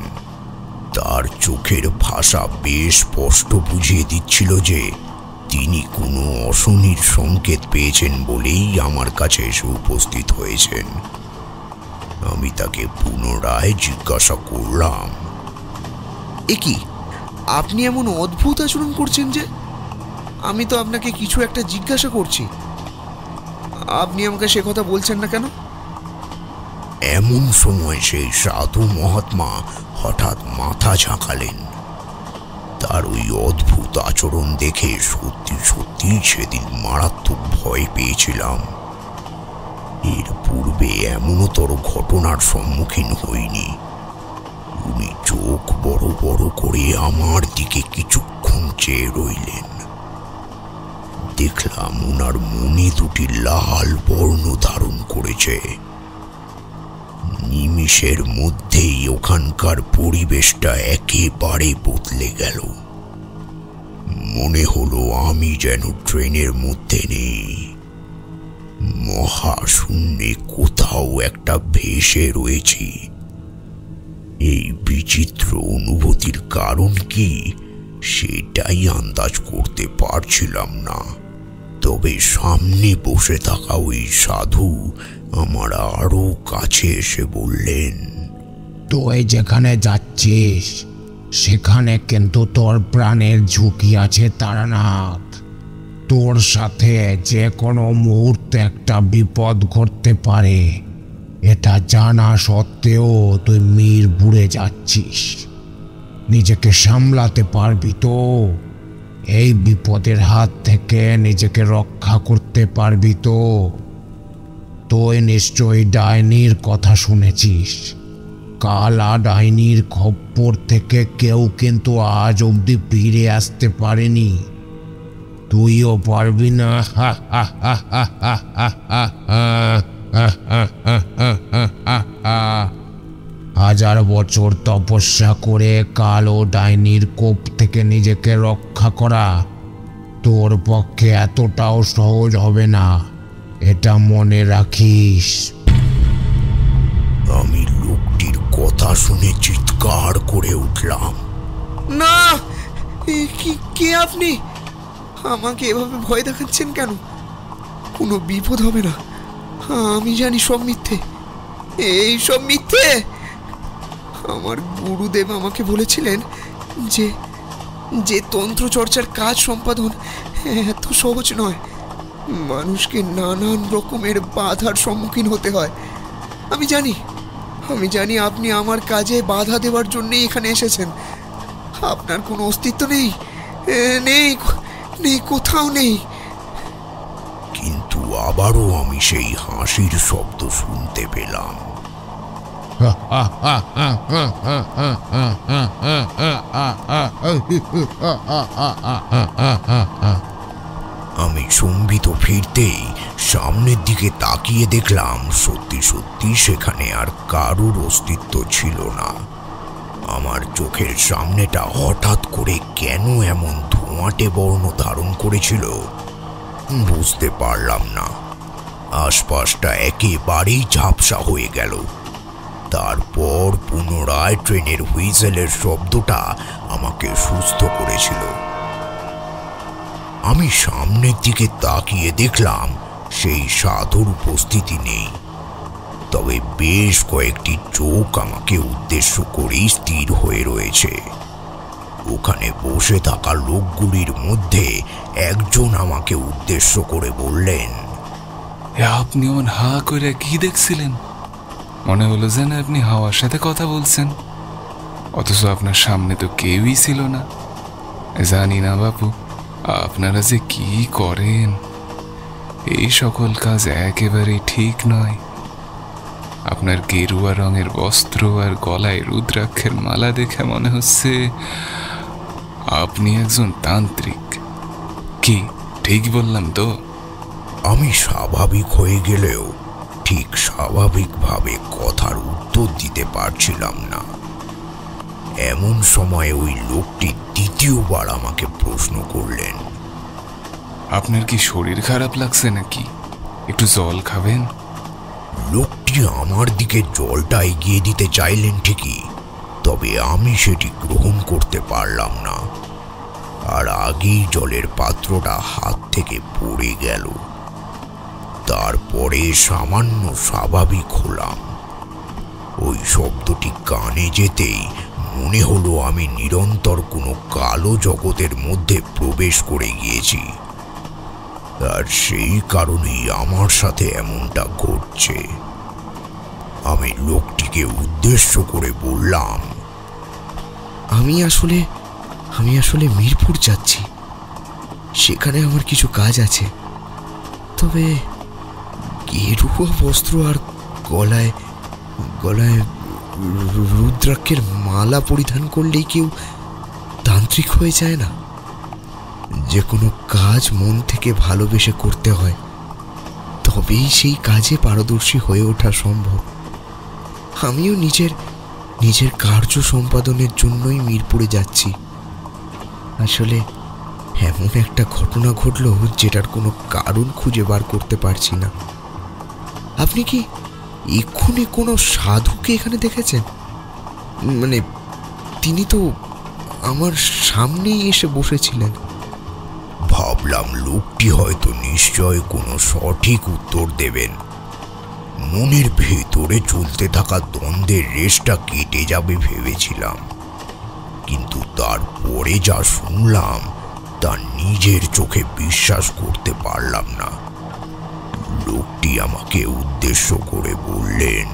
তার চোখের ভাষা বেশ স্পষ্ট বুঝিয়ে দিচ্ছিল যে তিনি কোনো অশনির সংকেত পেয়েছেন বলেই আমার কাছে এসে উপস্থিত হয়েছেন। আমি তাকে পুনরায় জিজ্ঞাসা করলাম, এ কি, আপনি এমন অদ্ভুত আচরণ করছেন যে? আমি তো আপনাকে কিছু একটা জিজ্ঞাসা করছি, আপনি আমাকে সে কথা বলছেন না কেন? এমন সময় সেই সাধু মহাত্মা হঠাৎ মাথা ঝাঁকালেন। তার ওই অদ্ভুত আচরণ দেখে সত্যি সত্যি সেদিন মারাত্মক ভয় পেয়েছিলাম। এর পূর্বে এমনতর ঘটনার সম্মুখীন হইনি। উনি চোখ বড় বড় করে আমার দিকে কিছুক্ষণ চেয়ে রইলেন। দেখলাম ওনার মনে দুটি লাল বর্ণ ধারণ করেছে। নিমিষের মধ্যেই ওখানকার পরিবেশটা একেবারে বদলে গেল। মনে হলো আমি যেন ট্রেনের মধ্যে নেই, মহাশূন্যে কোথাও একটা ভেসে রয়েছি। এই বিচিত্র অনুভূতির কারণ কি সেটাই আন্দাজ করতে পারছিলাম না। তবে সামনে বসে থাকা ওই সাধু আমার আরো কাছে এসে বললেন, তুই যেখানে যাচ্ছিস সেখানে কিন্তু তোর প্রাণের ঝুঁকি আছে তারানাথ। তোর সাথে যে কোনো মুহূর্তে একটা বিপদ ঘটতে পারে, এটা জানা সত্ত্বেও তুই মিরপুরে যাচ্ছিস। নিজেকে সামলাতে পারবি তো? এই বিপদের হাত থেকে নিজেকে রক্ষা করতে পারবি তো? তুই নিশ্চয়ই ডাইনির কথা শুনেছিস। কালা ডাইনির খপ্পর থেকে কেউ কিন্তু আজ অবধি ফিরে আসতে পারেনি। তুইও পারবি না। হাজার বছর তপস্যা করে কালো ডাইনির কোপ থেকে নিজেকে রক্ষা করা তোর পক্ষে এতটাও সহজ হবে না, এটা মনে রাখিস। আমি লোকটির কথা শুনে চিৎকার করে উঠলাম, না, কে আপনি? আমাকে এভাবে ভয় দেখাচ্ছেন কেন? কোনো বিপদ হবে না, আমি জানি সব মিথ্যে, এই সব মিথ্যে। আমার গুরুদেব আমাকে বলেছিলেন যে তন্ত্র চর্চার কাজ সম্পাদন এত সহজ নয়। মানুষকে নানান রকমের বাধার সম্মুখীন হতে হয়। আমি জানি আপনি আমার কাজে বাধা দেওয়ার জন্যই এখানে এসেছেন। আপনার কোনো অস্তিত্ব নেই, নেই, কোথাও নেই। কিন্তু আবারও আমি সেই হাসির শব্দ শুনতে পেলাম। আমি চমকিত ফিরতেই সামনের দিকে তাকিয়ে দেখলাম সত্যি সত্যি সেখানে আর কারুর অস্তিত্ব ছিল না। আমার চোখের সামনেটা হঠাৎ করে কেন এমন ধোঁয়াটে বর্ণ ধারণ করেছিল বুঝতে পারলাম না। আশপাশটা একেবারেই ঝাপসা হয়ে গেল। তারপর পুনরায় ট্রেনের হুইসেলের শব্দটা আমাকে সুস্থ করেছিল। আমি সামনের দিকে তাকিয়ে দেখলাম সেই সাধুর উপস্থিতি নেই, তবে বেশ কয়েকটি চোখ আমাকে উদ্দেশ্য করেই স্থির হয়ে রয়েছে। ওখানে বসে থাকা লোকগুলির মধ্যে একজন আমাকে উদ্দেশ্য করে বললেন, আপনি এমন হা করে কি দেখছিলেন? মনে হলো যেন আপনি হাওয়ার সাথে কথা বলছেন, অথচ আপনার সামনে তো কেউই ছিল না। জানি না বাপু, আপনারা যে কি করেন, এই সকল কাজ একেবারেই ঠিক নয়। আপনার গেরুয়া রঙের বস্ত্র আর গলায় রুদ্রাক্ষের মালা দেখে মনে হচ্ছে আপনি একজন তান্ত্রিক। কি ঠিক বললাম তো? আমি স্বাভাবিক হয়ে গেলেও ঠিক স্বাভাবিকভাবে কথার উত্তর দিতে পারছিলাম না। এমন সময় ওই লোকটি দ্বিতীয়বার আমাকে প্রশ্ন করলেন, আপনার কি শরীর খারাপ লাগছে নাকি? একটু জল খাবেন? লোকটি আমার দিকে জলটা এগিয়ে দিতে চাইলেন ঠিকই, তবে আমি সেটি গ্রহণ করতে পারলাম না, আর আগেই জলের পাত্রটা হাত থেকে পড়ে গেল। তারপরে সামান্য স্বাভাবিক হলাম। ওই শব্দটি কানে যেতেই মনে হলো আমি নিরন্তর কোনো কালো জগতের মধ্যে প্রবেশ করে গিয়েছি, আর সেই কারণেই আমার সাথে এমনটা ঘটছে। আমি লোকটিকে উদ্দেশ্য করে বললাম, আমি আসলে মিরপুর যাচ্ছি, সেখানে আমার কিছু কাজ আছে। তবে গেরুয়া বস্ত্র আর গলায় গলায় রুদ্রাক্ষের মালা পরিধান করলেই কেউ তান্ত্রিক হয়ে যায় না। যে কোনো কাজ মন থেকে ভালোবেসে করতে হয়, তবেই সেই কাজে পারদর্শী হয়ে ওঠা সম্ভব। আমিও নিজের কার্য সম্পাদনের জন্যই মিরপুরে যাচ্ছি। আসলে এমন একটা ঘটনা ঘটলো যেটার কোনো কারণ খুঁজে বার করতে পারছি না। আপনি কি এক্ষুনি কোনো সাধুকে এখানে দেখেছেন? মানে তিনি তো আমার সামনেই এসে বসেছিলেন। ভাবলাম লোকটি হয়তো নিশ্চয় কোনো সঠিক উত্তর দেবেন। মনের ভেতরে চলতে থাকা দ্বন্দ্বের রেশটা কেটে যাবে ভেবেছিলাম, কিন্তু তারপরে যা শুনলাম তা নিজের চোখে বিশ্বাস করতে পারলাম না। লোকটি আমাকে উদ্দেশ্য করে বললেন,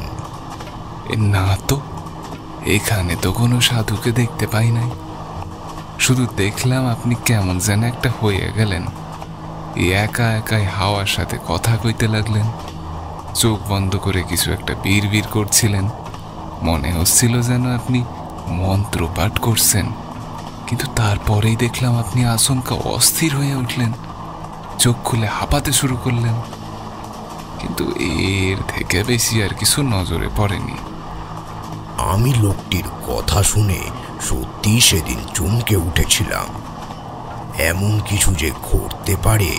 না তো, এখানে তো কোনো সাধুকে দেখতে পাই নাই। শুধু দেখলাম আপনি কেমন যেন একটা হয়ে গেলেন, একা একাই হাওয়ার সাথে কথা কইতে লাগলেন, চোখ বন্ধ করে কিছু একটা বিড়বিড় করছিলেন। মনে হচ্ছিল যেন আপনি মন্ত্র পাঠ করছেন, কিন্তু তারপরেই দেখলাম আপনি আচমকা অস্থির হয়ে উঠলেন, চোখ খুলে হাঁপাতে শুরু করলেন, কিন্তু এর থেকে বেশি আর কিছু নজরে পড়েনি। আমি লোকটির কথা শুনে সত্যি সেদিন চমকে উঠেছিলাম। এমন কিছু যে ঘটতে পারে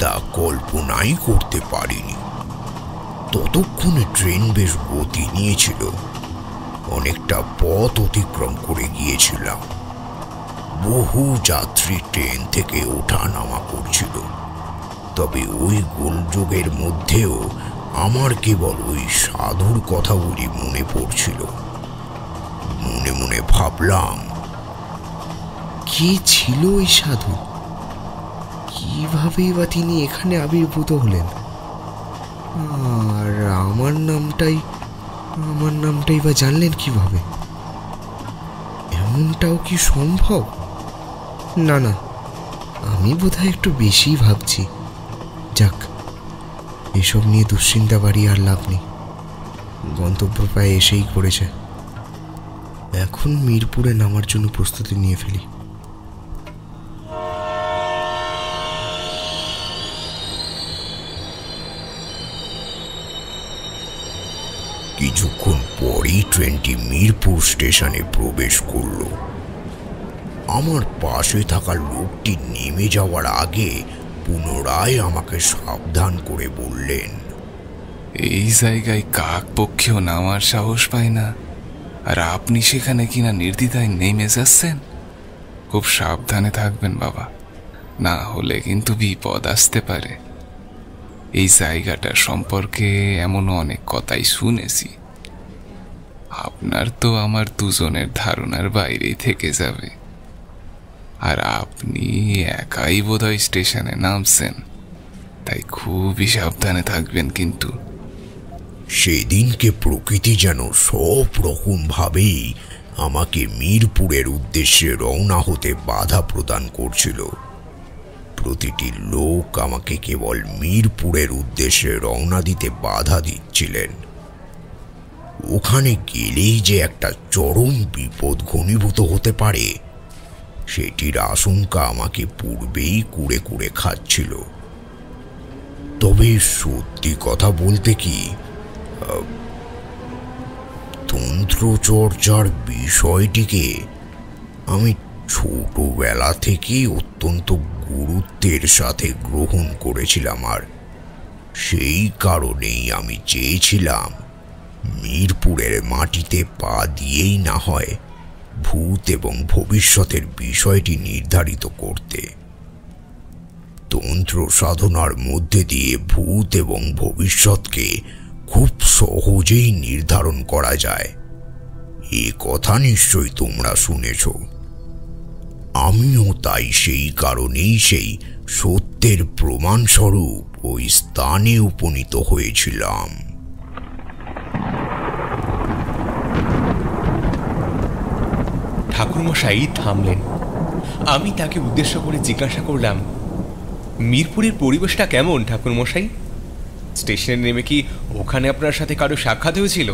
তা কল্পনাই করতে পারিনি। ততক্ষণে ট্রেন বেশ গতি নিয়েছিল, অনেকটা পথ অতিক্রম করে গিয়েছিলাম। বহু যাত্রী ট্রেন থেকে ওঠা নামা করছিল, তবে ওই গোলযোগের মধ্যেও আমার কেবল ওই সাধুর কথাগুলি মনে পড়ছিল। মনে মনে ভাবলাম, কে ছিল ওই সাধু? কিভাবেই বা তিনি এখানে আবির্ভূত হলেন? আর আমার নামটাই বা জানলেন কিভাবে? এমনটাও কি সম্ভব? না না, আমি বোধহয় একটু বেশি ভাবছি। যাক, এসব নিয়ে দুশ্চিন্তা বাড়িয়ে আর লাভ নেই। গন্তব্য প্রায় এসেই করেছে। এখন মিরপুরে নামার জন্য প্রস্তুতি নিয়ে ফেলি। কিছুক্ষণ পরেই ট্রেনটি মিরপুর স্টেশনে প্রবেশ করল। আমার পাশে থাকা লোকটি নেমে যাওয়ার আগে পুনরায় আমাকে সাবধান করে বললেন, এই জায়গায় কাক পক্ষেও নামার সাহস পায় না, আর আপনি সেখানে কিনা নির্দ্বিধায় নেমে যাচ্ছেন। খুব সাবধানে থাকবেন বাবা, না হলে কিন্তু বিপদ আসতে পারে। এই জায়গাটা সম্পর্কে এমন অনেক কথাই শুনেছি, আপনার তো আমার দুজনের ধারণার বাইরেই থেকে যাবে। আর আপনি একাই বোধহয় স্টেশনে নামছেন, তাই খুবই সাবধানে থাকবেন কিন্তু। সেদিনকে প্রকৃতি যেন সব রকম ভাবেই আমাকে মিরপুরের উদ্দেশ্যে রওনা হতে বাধা প্রদান করছিল। প্রতিটি লোক আমাকে কেবল মিরপুরের উদ্দেশ্যে রওনা দিতে বাধা দিচ্ছিলেন। ওখানে গেলেই যে একটা চরম বিপদ ঘনীভূত হতে পারে সেটির আশঙ্কা আমাকে পূর্বেই কুড়ে কুড়ে খাচ্ছিল। তবে সত্যি কথা বলতে কি, তন্ত্রচর্চার বিষয়টিকে আমি ছোটবেলা থেকেই অত্যন্ত গুরুত্বের সাথে গ্রহণ করেছিলাম, আর সেই কারণেই আমি চেয়েছিলাম মিরপুরের মাটিতে পা দিয়েই না হয় ভূত এবং ভবিষ্যতের বিষয়টি নির্ধারিত করতে। তন্ত্র সাধনার মধ্যে দিয়ে ভূত এবং ভবিষ্যৎকে খুব সহজেই নির্ধারণ করা যায়, এ কথা নিশ্চয়ই তোমরা শুনেছ। আমিও তাই সেই কারণেই সেই সত্যের প্রমাণস্বরূপ ওই স্থানে উপনীত হয়েছিলাম। ঠাকুরমশাই থামলেন। আমি তাকে উদ্দেশ্য করে জিজ্ঞাসা করলাম, মিরপুরের পরিবেশটা কেমন ঠাকুরমশাই? স্টেশনে নেমে কি ওখানে আপনার সাথে কারো সাক্ষাৎ হয়েছিল?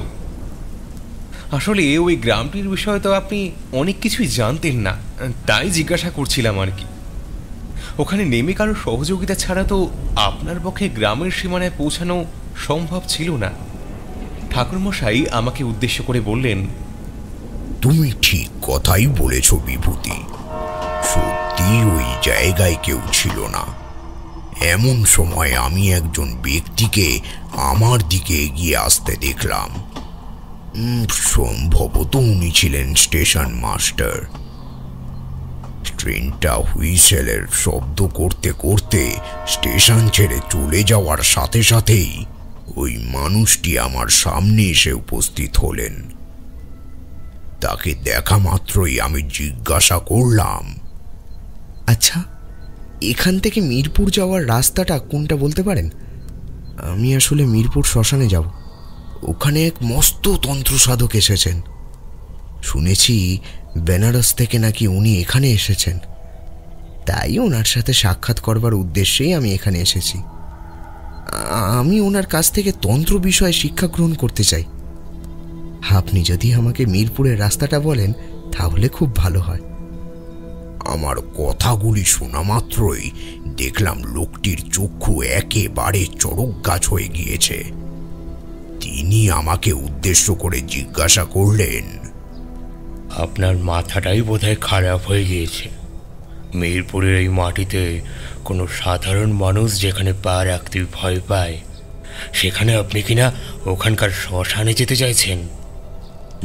আসলে ওই গ্রামটির বিষয়ে তো আপনি অনেক কিছুই জানতেন না, তাই জিজ্ঞাসা করছিলাম আর কি। ওখানে নেমে কারো সহযোগিতা ছাড়া তো আপনার পক্ষে গ্রামের সীমানায় পৌঁছানো সম্ভব ছিল না। ঠাকুরমশাই আমাকে উদ্দেশ্য করে বললেন, তুমি ঠিক কথাই বলেছ বিভূতি। সত্যি ওই জায়গায় কেউ ছিল না। এমন সময় আমি একজন ব্যক্তিকে আমার দিকে এগিয়ে আসতে দেখলাম। সম্ভবত উনি ছিলেন স্টেশন মাস্টার। ট্রেনটা হুইসেলের শব্দ করতে করতে স্টেশন ছেড়ে চলে যাওয়ার সাথে সাথেই ওই মানুষটি আমার সামনে এসে উপস্থিত হলেন। তাকে দেখা মাত্রই আমি জিজ্ঞাসা করলাম, আচ্ছা, এখান থেকে মিরপুর যাওয়ার রাস্তাটা কোনটা বলতে পারেন? আমি আসলে মিরপুর শ্মশানে যাব। ওখানে এক মস্ত তন্ত্র সাধক এসেছেন। শুনেছি বেনারস থেকে নাকি উনি এখানে এসেছেন, তাই ওনার সাথে সাক্ষাৎ করবার উদ্দেশ্যেই আমি এখানে এসেছি। আমি ওনার কাছ থেকে তন্ত্র বিষয়ে শিক্ষা গ্রহণ করতে চাই। আপনি যদি আমাকে মিরপুরের রাস্তাটা বলেন তাহলে খুব ভালো হয়। আমার কথাগুলি শোনা মাত্রই দেখলাম লোকটির চক্ষু একেবারে চড়ক গাছ হয়ে গিয়েছে। তিনি আমাকে উদ্দেশ্য করে জিজ্ঞাসা করলেন, আপনার মাথাটাই বোধহয় খারাপ হয়ে গিয়েছে। মিরপুরের এই মাটিতে কোনো সাধারণ মানুষ যেখানে পা রাখতে ভয় পায়, সেখানে আপনি কিনা ওখানকার শ্মশানে যেতে চাইছেন?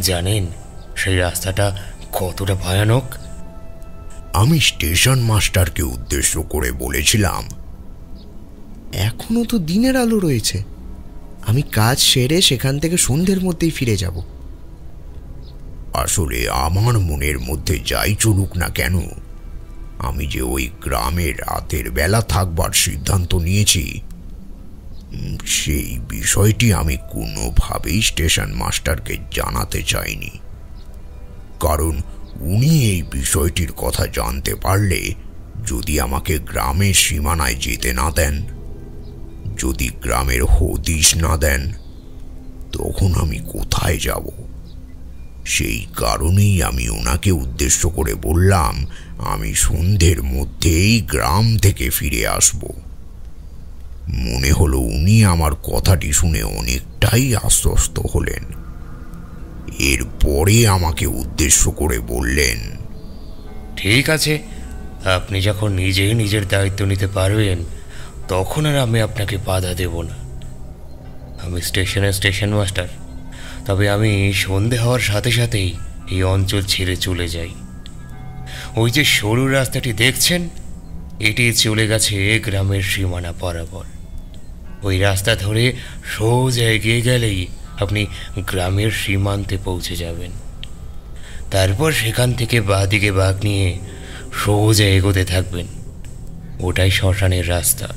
জানেন সেই রাস্তাটা কতটা ভয়ানক? আমি স্টেশন মাস্টারকে উদ্দেশ্য করে বলেছিলাম, এখনো তো দিনের আলো রয়েছে। আমি কাজ সেরে সেখান থেকে সন্ধ্যের মধ্যেই ফিরে যাব। আসলে আমার মনের মধ্যে যাই চলুক না কেন, আমি যে ওই গ্রামে রাতের বেলা থাকবার সিদ্ধান্ত নিয়েছি, সেই বিষয়টি আমি কোনোভাবেই স্টেশন মাস্টারকে জানাতে চাইনি। কারণ উনি এই বিষয়টির কথা জানতে পারলে যদি আমাকে গ্রামের সীমানায় যেতে না দেন, যদি গ্রামের হদিশ না দেন, তখন আমি কোথায় যাব? সেই কারণেই আমি ওনাকে উদ্দেশ্য করে বললাম আমি সন্ধ্যের মধ্যেই গ্রাম থেকে ফিরে আসব। মনে হলো উনি আমার কথাটি শুনে অনেকটাই আশ্বস্ত হলেন। এরপরে আমাকে উদ্দেশ্য করে বললেন, ঠিক আছে, আপনি যখন নিজেই নিজের দায়িত্ব নিতে পারবেন তখন আর আমি আপনাকে বাধা দেব না। আমি স্টেশন মাস্টার, তবে আমি সন্ধে হওয়ার সাথে সাথেই এই অঞ্চল ছেড়ে চলে যাই। ওই যে সরু রাস্তাটি দেখছেন, এটি চলে গেছে গ্রামের সীমানা বরাবর। ওই রাস্তা ধরে সোজা এগিয়ে গেলেই আপনি গ্রামের সীমান্তে পৌঁছে যাবেন। তারপর সেখান থেকে বাঁদিকে বাঁক নিয়ে সোজা এগোতে থাকবেন। ওটাই শ্মশানের রাস্তা।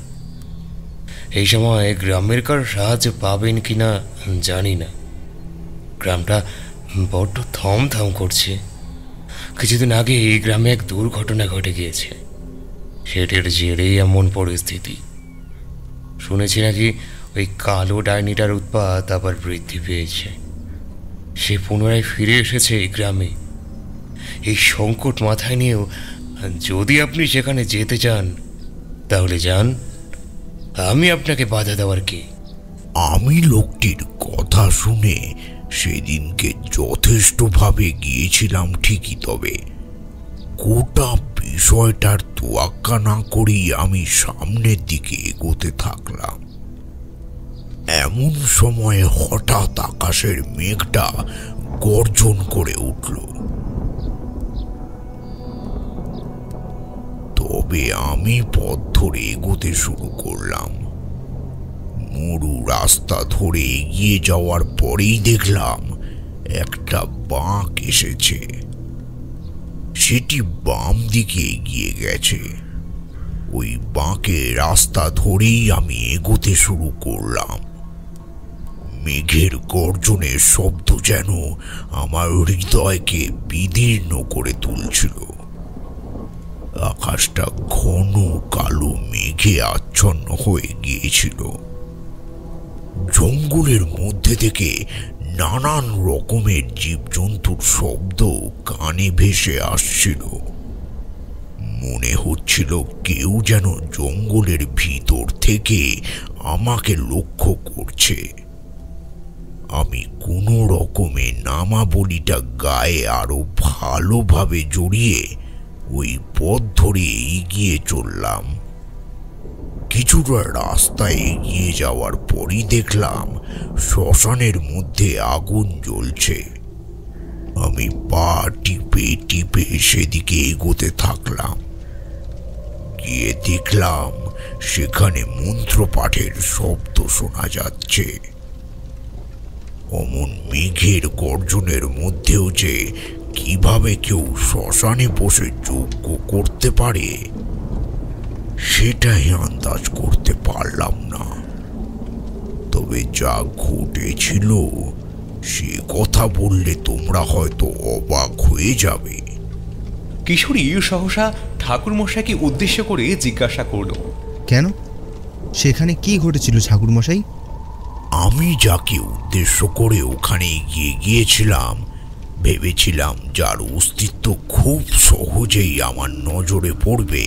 এই সময় গ্রামের কার সাহায্য পাবেন কিনা জানি না। গ্রামটা বড্ড থমথম করছে। কিছুদিন আগে এই গ্রামে এক দুর্ঘটনা ঘটে গিয়েছে, সেটার জেরেই এমন পরিস্থিতি। শুনেছি নাকি ওই কালো ডাইনিটার উৎপাত আবার বৃদ্ধি পেয়েছে। সে পুনরায় ফিরে এসেছে এই গ্রামে। এই সংকট মাথায় নিয়েও যদি আপনি সেখানে যেতে চান তাহলে যান, আমি আপনাকে বাধা দেওয়ার কে? আমি লোকটির কথা শুনে সেদিনকে যথেষ্টভাবে গিয়েছিলাম ঠিকই, তবে গোটা বিষয়টার তোয়াক্কা না করেই আমি সামনের দিকে এগোতে থাকলাম। এমন সময় হঠাৎ আকাশের মেঘটা গর্জন করে উঠল। তবে আমি পথ ধরে এগোতে শুরু করলাম। মরু রাস্তা ধরে এগিয়ে যাওয়ার পরেই দেখলাম একটা বাঁক এসেছে। সেটি বাম দিকে এগিয়ে গেছে। ওই বাঁকে রাস্তা ধরেই আমি এগোতে শুরু করলাম। মেঘের গর্জনের শব্দ যেন আমার হৃদয়কে বিদীর্ণ করে তুলছিল। আকাশটা ঘন কালো মেঘে আচ্ছন্ন হয়ে গিয়েছিল। জঙ্গলের মধ্যে থেকে নানান রকমের জীবজন্তুর শব্দ কানে ভেসে আসছিল। মনে হচ্ছিল কেউ যেন জঙ্গলের ভিতর থেকে আমাকে লক্ষ্য করছে। আমি কোনো রকমে নামাবলিটা গায়ে আরো ভালোভাবে জড়িয়ে ওই পথ ধরে এগিয়ে চললাম। কিছুটা রাস্তায় এগিয়ে যাওয়ার পরই দেখলাম শ্মশানের মধ্যে আগুন জ্বলছে। আমি পা টিপে টিপে সেদিকে এগোতে থাকলাম। গিয়ে দেখলাম সেখানে মন্ত্রপাঠের শব্দ শোনা যাচ্ছে। অমন মেঘের গর্জনের মধ্যেও যে কিভাবে কেউ শ্মশানে বসে যজ্ঞ করতে পারে সেটাই আন্দাজ করতে পারলাম না। তবে যা ঘটেছিল সে কথা বললে তোমরা হয়তো অবাক হয়ে যাবে। কিশোরী সহসা ঠাকুরমশাইকে উদ্দেশ্য করে জিজ্ঞাসা করল, কেন? সেখানে কি ঘটেছিল ঠাকুরমশাই? আমি যাকে উদ্দেশ্য করে ওখানে গিয়েছিলাম ভেবেছিলাম যার অস্তিত্ব খুব সহজেই আমার নজরে পড়বে,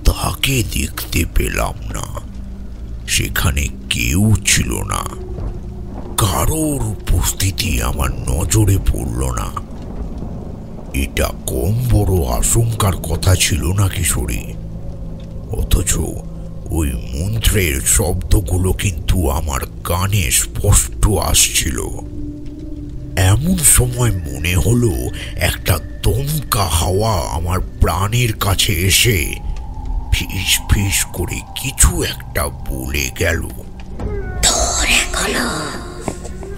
তাকে দেখতে পেলাম না। সেখানে কেউ ছিল না। কারোর উপস্থিতি আমার নজরে পড়ল না। এটা কম বড় আশঙ্কার কথা ছিল না কিশোরী। অথচ ওই মন্ত্রের শব্দগুলো কিন্তু আমার কানে স্পষ্ট আসছিল। এমন সময় মনে হলো একটা দমকা হাওয়া আমার প্রাণের কাছে এসে ফিস ফিস করে কিছু একটা বলে গেল। তোর এখনো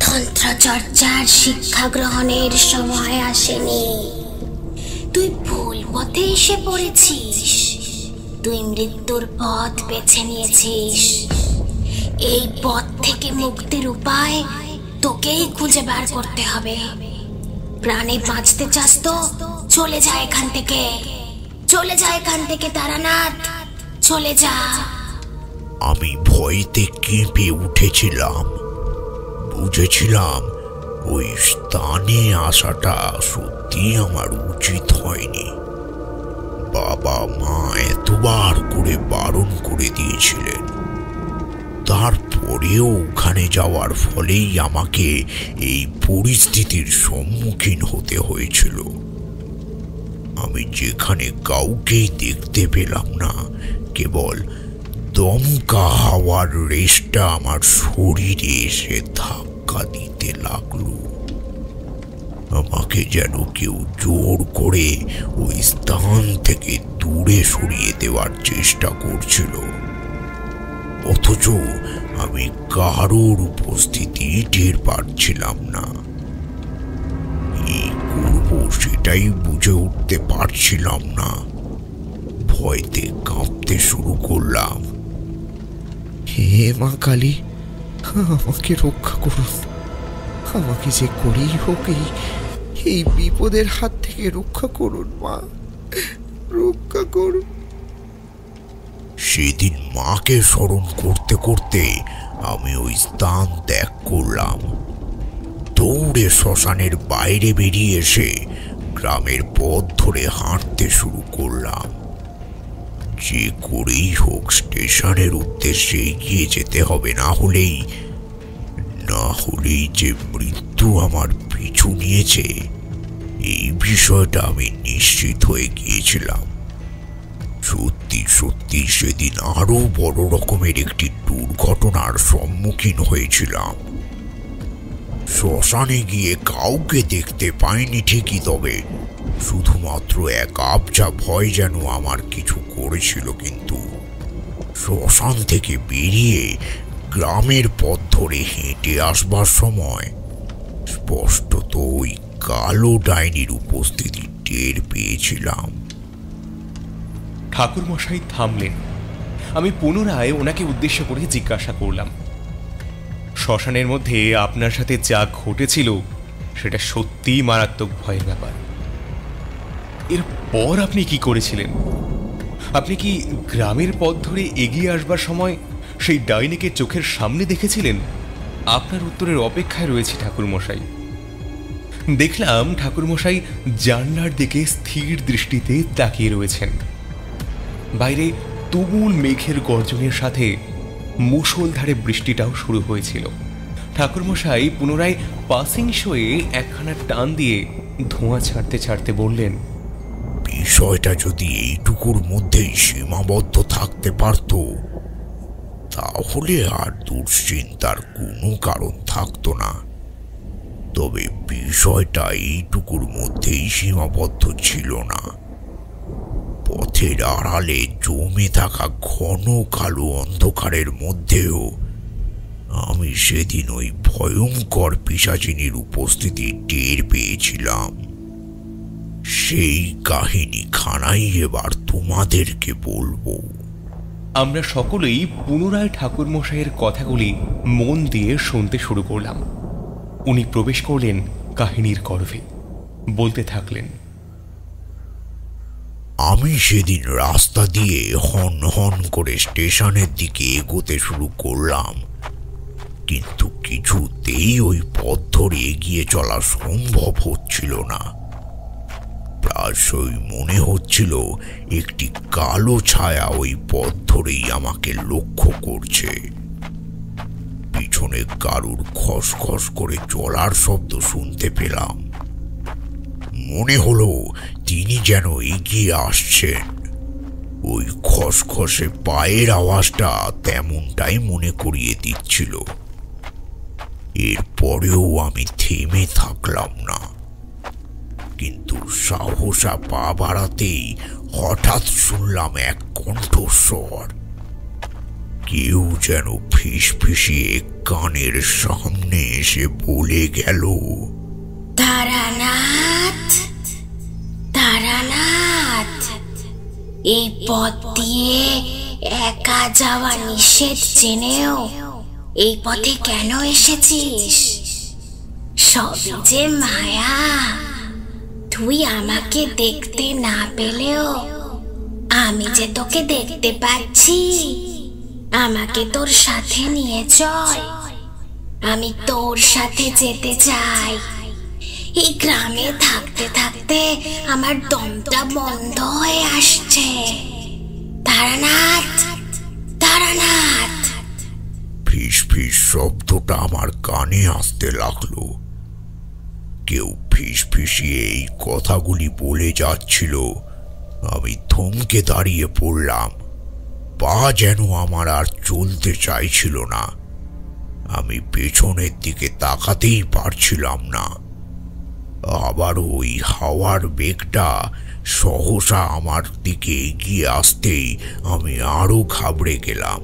তন্ত্রচর্চার শিক্ষা গ্রহণের সময় আসেনি। তুই ভুল পথে এসে পড়েছিস। তুই মৃত্যুর পথ বেছে নিয়েছিস। এই পথ থেকে মুক্তির উপায় তোকেই খুঁজে বার করতে হবে। প্রাণে বাঁচতে চাস তো চলে যা এখান থেকে। চলে যা এখান থেকে তারানাথ, চলে যা। আমি ভয়তে কেঁপে উঠেছিলাম। বুঝেছিলাম ওই স্থানে আসাটা সত্যি আমার উচিত হয়নি। বাবা মা এতবার করে বারণ করে দিয়েছিলেন। তারপরেও ওখানে যাওয়ার ফলেই আমাকে এই পরিস্থিতির সম্মুখীন হতে হয়েছিল। আমি যেখানে কাউকেই দেখতে পেলাম না, কেবল দমকা হাওয়ার রেশটা আমার শরীরে এসে ধাক্কা দিতে লাগলো। আমাকে যেন কেউ জোর করে ওই স্থান থেকে দূরে সরিয়ে দেওয়ার চেষ্টা করছিল, অথচ আমি কারোর উপস্থিতি টের পাচ্ছিলাম না। কি করব সেটাই বুঝে উঠতে পারছিলাম না। ভয়তে কাঁপতে শুরু করলাম। হে মা কালী, আমাকে রক্ষা করুন। আমাকে যে করেই হোক এই বিপদের হাত থেকে রক্ষা করুন মা, রক্ষা করুন। সেদিন মাকে স্মরণ করতে করতে আমি ওই স্থান ত্যাগ করলাম। দৌড়ে শ্মশানের বাইরে বেরিয়ে এসে গ্রামের পথ ধরে হাঁটতে শুরু করলাম। যে করেই হোক স্টেশনের উদ্দেশ্যে এগিয়ে যেতে হবে, না হলেই যে মৃত্যু আমার পিছু নিয়েছে এই বিষয়টা আমি নিশ্চিত হয়ে গিয়েছিলাম। সত্যি সত্যি সেদিন আরো বড় রকমের একটি দুর্ঘটনার সম্মুখীন হয়েছিলাম। শ্মশানে গিয়ে কাউকে দেখতে পাইনি ঠিকই, তবে শুধুমাত্র এক আবছা ভয় যেন আমার কিছু করেছিল। কিন্তু শ্মশান থেকে বেরিয়ে গ্রামের পথ ধরে হেঁটে আসবার সময় স্পষ্টত ওই কালো ডাইনির উপস্থিতি টের পেয়েছিলাম। ঠাকুরমশাই থামলেন। আমি পুনরায় ওনাকে উদ্দেশ্য করে জিজ্ঞাসা করলাম, শ্মশানের মধ্যে আপনার সাথে যা ঘটেছিল সেটা সত্যিই মারাত্মক ভয়ের ব্যাপার। এরপর আপনি কি করেছিলেন? আপনি কি গ্রামের পথ ধরে এগিয়ে আসবার সময় সেই ডাইনিকে চোখের সামনে দেখেছিলেন? আপনার উত্তরের অপেক্ষায় রয়েছে ঠাকুরমশাই। দেখলাম ঠাকুরমশাই জানলার দিকে স্থির দৃষ্টিতে তাকিয়ে রয়েছেন। বাইরে তুমুল মেঘের গর্জনের সাথে মুষলধারে বৃষ্টিটাও শুরু হয়েছিল। ঠাকুরমশাই পুনরায় পাসিং শোয়ে একখানা টান দিয়ে ধোঁয়া ছাড়তে ছাড়তে বললেন, বিষয়টা যদি এইটুকুর মধ্যেই সীমাবদ্ধ থাকতে পারত তাহলে আর দুশ্চিন্তার কোনো কারণ থাকতো না। তবে বিষয়টা এইটুকুর মধ্যেই সীমাবদ্ধ ছিল না। পথের আড়ালে জমে থাকা ঘন কালো অন্ধকারের মধ্যেও আমি সেদিন ওই ভয়ঙ্কর পিশাচিনীর উপস্থিতি টের পেয়েছিলাম। সেই কাহিনী খানাই এবার তোমাদেরকে বলবো। আমরা সকলেই পুনরায় ঠাকুরমশাইয়ের কথাগুলি মন দিয়ে শুনতে শুরু করলাম। উনি প্রবেশ করলেন কাহিনীর গর্ভে, বলতে থাকলেন, আমি সেদিন রাস্তা দিয়ে হন হন করে স্টেশনের দিকে এগোতে শুরু করলাম, কিন্তু কিছুতেই ওই পথ ধরে এগিয়ে চলা সম্ভব হচ্ছিল না। প্রায়শই মনে হচ্ছিল একটি কালো ছায়া ওই পথ ধরেই আমাকে লক্ষ্য করছে। পিছনে কারুর খসখস করে চলার শব্দ শুনতে পেলাম। মনে হলো তিনি যেন এগিয়ে আসছেন। ওই খসখসে পায়ের আওয়াজটা তেমনটাই মনে করিয়ে দিচ্ছিল। এরপরেও আমি থেমে থাকলাম না, কিন্তু সাহসা পা বাড়াতেই হঠাৎ শুনলাম এক কণ্ঠস্বর। কেউ যেন ফিসফিসিয়ে কানের সামনে এসে বলে গেল, তারানাথ, তারানাথ, এই পথ দিয়ে একা যাওয়া নিষেধ জেনেও এই পথে কেন এসেছিস? সবই যে মায়া। তুই আমাকে দেখতে না পেলেও আমি যে তোকে দেখতে পাচ্ছি। আমাকে তোর সাথে নিয়ে চল, আমি তোর সাথে যেতে চাই। এই গ্রামে থাকতে থাকতে আমার দমটা বন্ধ হয়ে আসছে। তারানাথ, তারানাথ। ফিস ফিস শব্দটা আমার কানে আসতে লাগলো। কেউ ফিস ফিসিয়ে এই কথাগুলি বলে যাচ্ছিল। আমি থমকে দাঁড়িয়ে পড়লাম। পা যেন আমার আর চলতে চাইছিল না। আমি পেছনের দিকে তাকাতেই পারছিলাম না। আবার ওই হাওয়ার বেগটা সহসা আমার দিকে এগিয়ে আসতেই আমি আরো ঘাবড়ে গেলাম।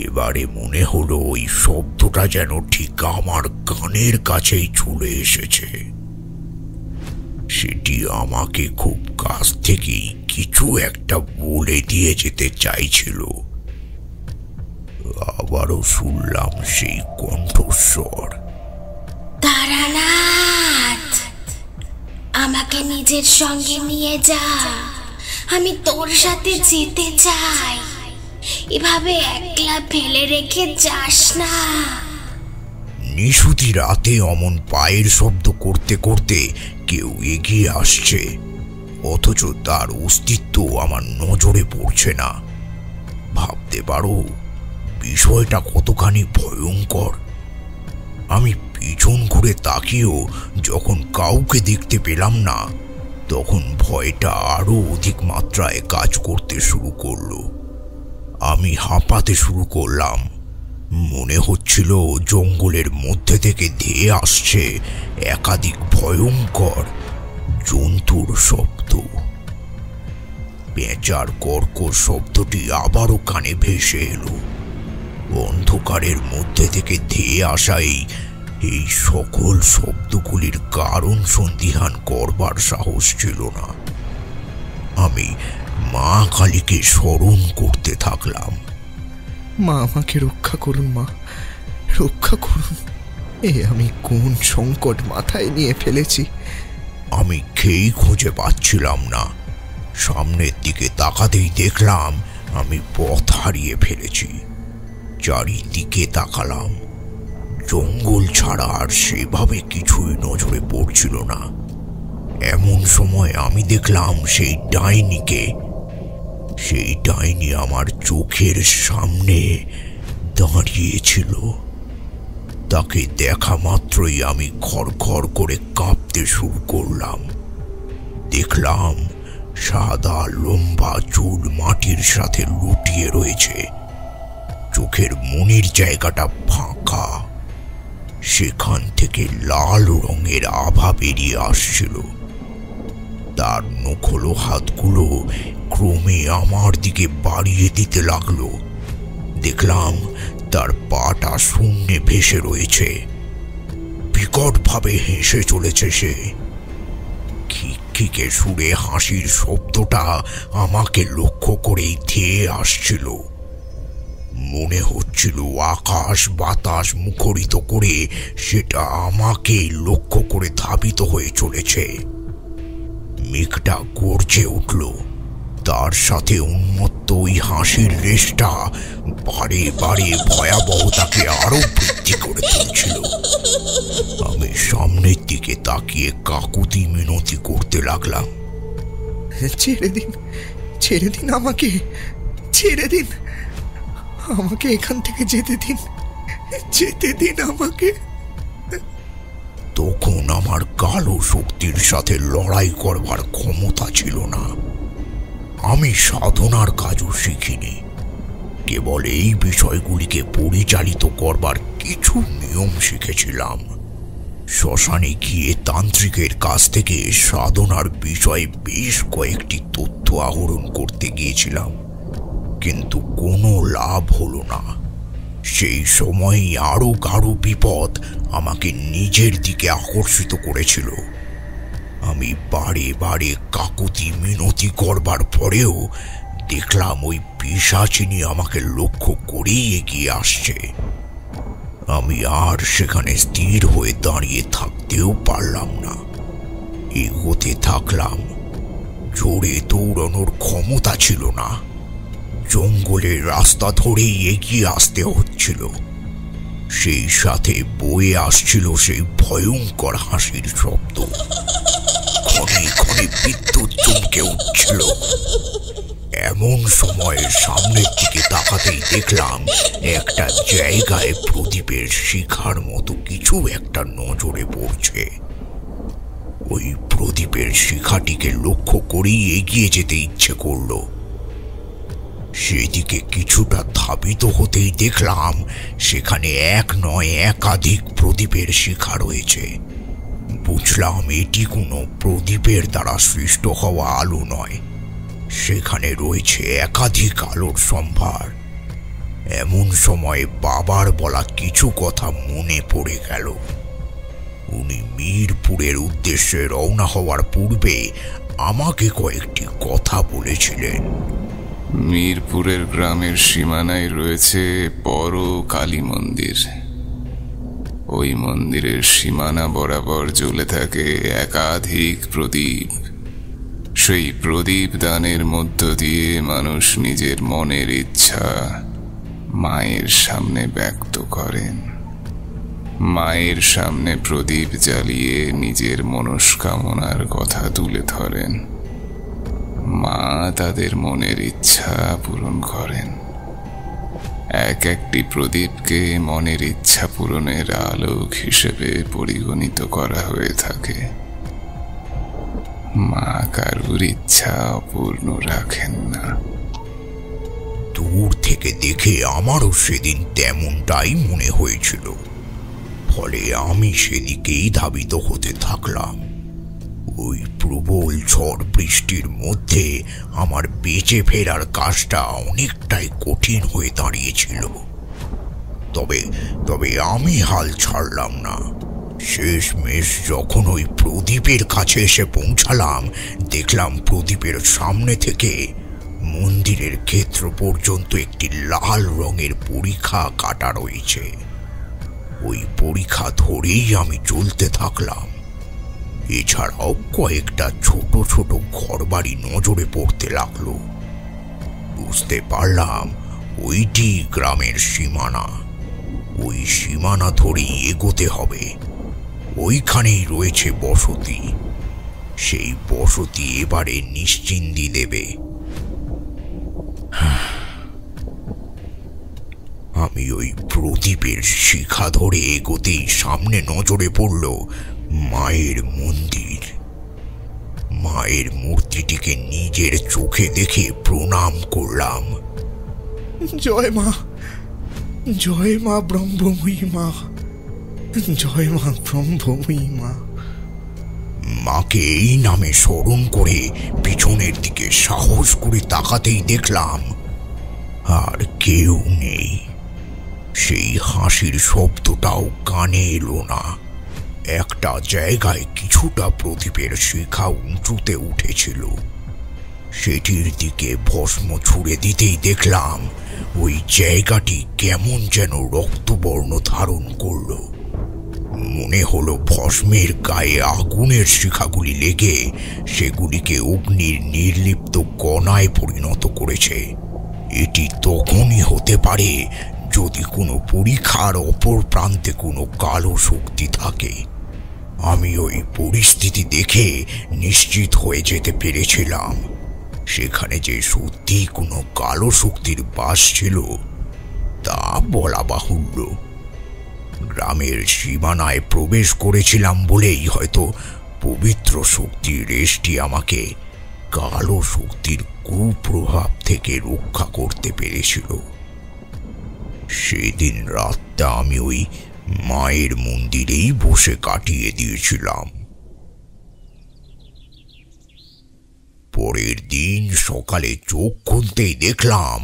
এবারে মনে হলো ওই শব্দটা যেন ঠিক আমার কানের কাছেই চলে এসেছে। সেটি আমাকে খুব কাছ থেকেই কিছু একটা বলে দিয়ে যেতে চাইছিল। আবারও শুনলাম সেই কণ্ঠস্বর, তারানাথ, আমাকে নিজের সঙ্গে নিয়ে যা, আমি তোর সাথে যেতে চাই, এভাবে একলা ফেলে রেখে যাস না। নিশুতি রাতে অমন পায়ের শব্দ করতে করতে কেউ এগিয়ে আসছে, অথচ তার অস্তিত্ব আমার নজরে পড়ছে না। ভাবতে পারো বিষয়টা কতখানি ভয়ঙ্কর। আমি পিছন ঘুরে তাকিয়েও যখন কাউকে দেখতে পেলাম না, তখন ভয়টা আরো অধিক মাত্রায় কাজ করতে শুরু করলো। আমি হাঁপাতে শুরু করলাম। মনে হচ্ছিল জঙ্গলের মধ্যে থেকে ধেয়ে আসছে একাধিক ভয়ঙ্কর জন্তুর শব্দ। পেঁচার কর্কশ শব্দটি আবারও কানে ভেসে এলো। অন্ধকারের মধ্যে থেকে ধেয়ে আসাই এই সকল শব্দগুলির কারণ সন্ধিহান করবার সাহস ছিল না। আমি মা কালীকে স্মরণ করতে থাকলাম। মা, আমাকে রক্ষা করুন, মা রক্ষা করুন। আমি কোন সংকট মাথায় নিয়ে ফেলেছি। আমি খেই খুঁজে পাচ্ছিলাম না। সামনের দিকে তাকাতেই দেখলাম আমি পথ হারিয়ে ফেলেছি। চারিদিকে তাকালাম, জঙ্গল ছাড়া আর সেভাবে কিছুই নজরে পড়ছিল না। এমন সময় আমি দেখলাম সেই ডাইনিকে। সেই ডাইনি আমার চোখের সামনে দাঁড়িয়েছিল। তাকে দেখা মাত্রই আমি খড়খড় করে কাঁপতে শুরু করলাম। দেখলাম সাদা লম্বা চুল মাটির সাথে লুটিয়ে রয়েছে। চোখের মনির জায়গাটা ফাঁকা। সেখান থেকে লাল রঙের আভা বেরিয়ে আসছিল। তার নখলো হাতগুলো ক্রমে আমার দিকে বাড়িয়ে দিতে লাগলো। দেখলাম তার পাটা শূন্যে ভেসে রয়েছে। বিকটভাবে হেসে চলেছে সে। খিকখিকে সুরে হাসির শব্দটা আমাকে লক্ষ্য করেই ধেয়ে আসছিল। মনে হচ্ছিল আকাশ বাতাস মুখরিত করে সেটা আমাকে লক্ষ্য করে ধাবিত হয়ে চলেছে। মেঘটা গর্জে উঠল। তার সাথে উন্মত্ত ওই হাসির রেশটা বারে বারে ভয়াবহতাকে আরো বৃদ্ধি করে তুলছিল। আমি সামনের দিকে তাকিয়ে কাকুতি মিনতি করতে লাগলাম, ছেড়ে দিন, ছেড়ে দিন, আমাকে ছেড়ে দিন, আমাকে এখান থেকে যেতে দিন, যেতে দিন আমাকে। তখন আমার কালো শক্তির সাথে লড়াই করবার ক্ষমতা ছিল না। আমি সাধনার কাজও শিখিনি, কেবল এই বিষয়গুলিকে পরিচালিত করবার কিছু নিয়ম শিখেছিলাম। শ্মশানে গিয়ে তান্ত্রিকের কাছ থেকে সাধনার বিষয়ে বেশ কয়েকটি তথ্য আহরণ করতে গিয়েছিলাম, কিন্তু কোনো লাভ হলো না। সেই সময়ই আরো গাঢ় বিপদ আমাকে নিজের দিকে আকর্ষিত করেছিল। আমি বারে বারে কাকুতি মিনতি করবার পরেও দেখলাম ওই পিশাচিনী আমাকে লক্ষ্য করেই এগিয়ে আসছে। আমি আর সেখানে স্থির হয়ে দাঁড়িয়ে থাকতেও পারলাম না। এগোতে থাকলাম। জোরে দৌড়ানোর ক্ষমতা ছিল না। জঙ্গলের রাস্তা ধরেই এগিয়ে আসতে হচ্ছিল। সেই সাথে বয়ে আসছিল সেই ভয়ঙ্কর হাসির শব্দ। ক্ষণে ক্ষণে বিদ্যুৎ চমকে উঠছিল। এমন সময় সামনের দিকে তাকাতেই দেখলাম একটা জায়গায় প্রদীপের শিখার মতো কিছু একটা নজরে পড়ছে। ওই প্রদীপের শিখাটিকে লক্ষ্য করেই এগিয়ে যেতে ইচ্ছে করলো। সেদিকে কিছুটা ধাবিত হতেই দেখলাম সেখানে এক নয় একাধিক প্রদীপের শিখা রয়েছে। বুঝলাম এটি কোনো প্রদীপের দ্বারা সৃষ্ট হওয়া আলো নয়, সেখানে রয়েছে একাধিক আলোর সম্ভার। এমন সময় বাবার বলা কিছু কথা মনে পড়ে গেল। উনি মিরপুরের উদ্দেশ্যে রওনা হওয়ার পূর্বে আমাকে কয়েকটি কথা বলেছিলেন। মিরপুরের গ্রামের সীমানায় রয়েছে বড় কালী মন্দির। ওই মন্দিরের সীমানা বরাবর জ্বলে থাকে একাধিক প্রদীপ। সেই প্রদীপ দানের মধ্য দিয়ে মানুষ নিজের মনের ইচ্ছা মায়ের সামনে ব্যক্ত করেন। মায়ের সামনে প্রদীপ জ্বালিয়ে নিজের মনস্কামনার কথা তুলে ধরেন। মা তাদের মনের ইচ্ছা পূরণ করেন। এক একটি প্রদীপকে মনের ইচ্ছা পূরণের আলোক হিসেবে পরিগণিত করা হয়ে থাকে। মা কারুর ইচ্ছা অপূর্ণ রাখেন না। দূর থেকে দেখে আমারও সেদিন তেমনটাই মনে হয়েছিল, ফলে আমি সেদিকেই ধাবিত হতে থাকলাম। ওই প্রবল ঝড় বৃষ্টির মধ্যে আমার বেঁচে ফেরার কাজটা অনেকটাই কঠিন হয়ে দাঁড়িয়েছিল। তবে আমি হাল ছাড়লাম না। শেষমেশ যখন ওই প্রদীপের কাছে এসে পৌঁছালাম, দেখলাম প্রদীপের সামনে থেকে মন্দিরের ক্ষেত্র পর্যন্ত একটি লাল রঙের পরিখা কাটা রয়েছে। ওই পরিখা ধরেই আমি চলতে থাকলাম। এছাড়াও কয়েকটা ছোট ছোট ঘরবাড়ি নজরে পড়তে লাগলো। বুঝতে পারলাম ওইটি গ্রামের সীমানা। ওই সীমানা ধরেই এগোতে হবে। ওইখানেই রয়েছে বসতি। সেই বসতি এবারে নিশ্চিন্তি দেবে। আমি ওই প্রদীপের শিখা ধরে এগোতেই সামনে নজরে পড়ল মায়ের মন্দির। মায়ের মূর্তিটিকে নিজের চোখে দেখে প্রণাম করলাম। জয় মা, জয় মা ব্রহ্মময়ী মা, জয় মা ব্রহ্মময়ী মা। মাকে এই নামে স্মরণ করে পিছনের দিকে সাহস করে তাকাতেই দেখলাম আর কেউ নেই। সেই হাসির শব্দটাও কানে এলো না। একটা জায়গায় কিছুটা প্রদীপের শিখা উঁচুতে উঠেছিল। সেটির দিকে ভস্ম ছুড়ে দিতেই দেখলাম ওই জায়গাটি কেমন যেন রক্তবর্ণ ধারণ করল। মনে হলো ভস্মের গায়ে আগুনের শিখাগুলি লেগে সেগুলিকে অগ্নির নির্লিপ্ত কণায় পরিণত করেছে। এটি তখনই হতে পারে যদি কোনো পরিখার অপর প্রান্তে কোনো কালো শক্তি থাকে। আমি ওই পরিস্থিতি দেখে নিশ্চিত হয়ে যেতে পেরেছিলাম সেখানে যে সত্যি কোনো কালো শক্তির বাস ছিল তা বলা বাহুল্য। গ্রামের সীমানায় প্রবেশ করেছিলাম বলেই হয়তো পবিত্র শক্তির রেশটি আমাকে কালো শক্তির কুপ্রভাব থেকে রক্ষা করতে পেরেছিল। সেদিন রাতটা আমি ওই মায়ের মন্দিরেই বসে কাটিয়ে দিয়েছিলাম। পরের দিন সকালে চোখ খুলতেই দেখলাম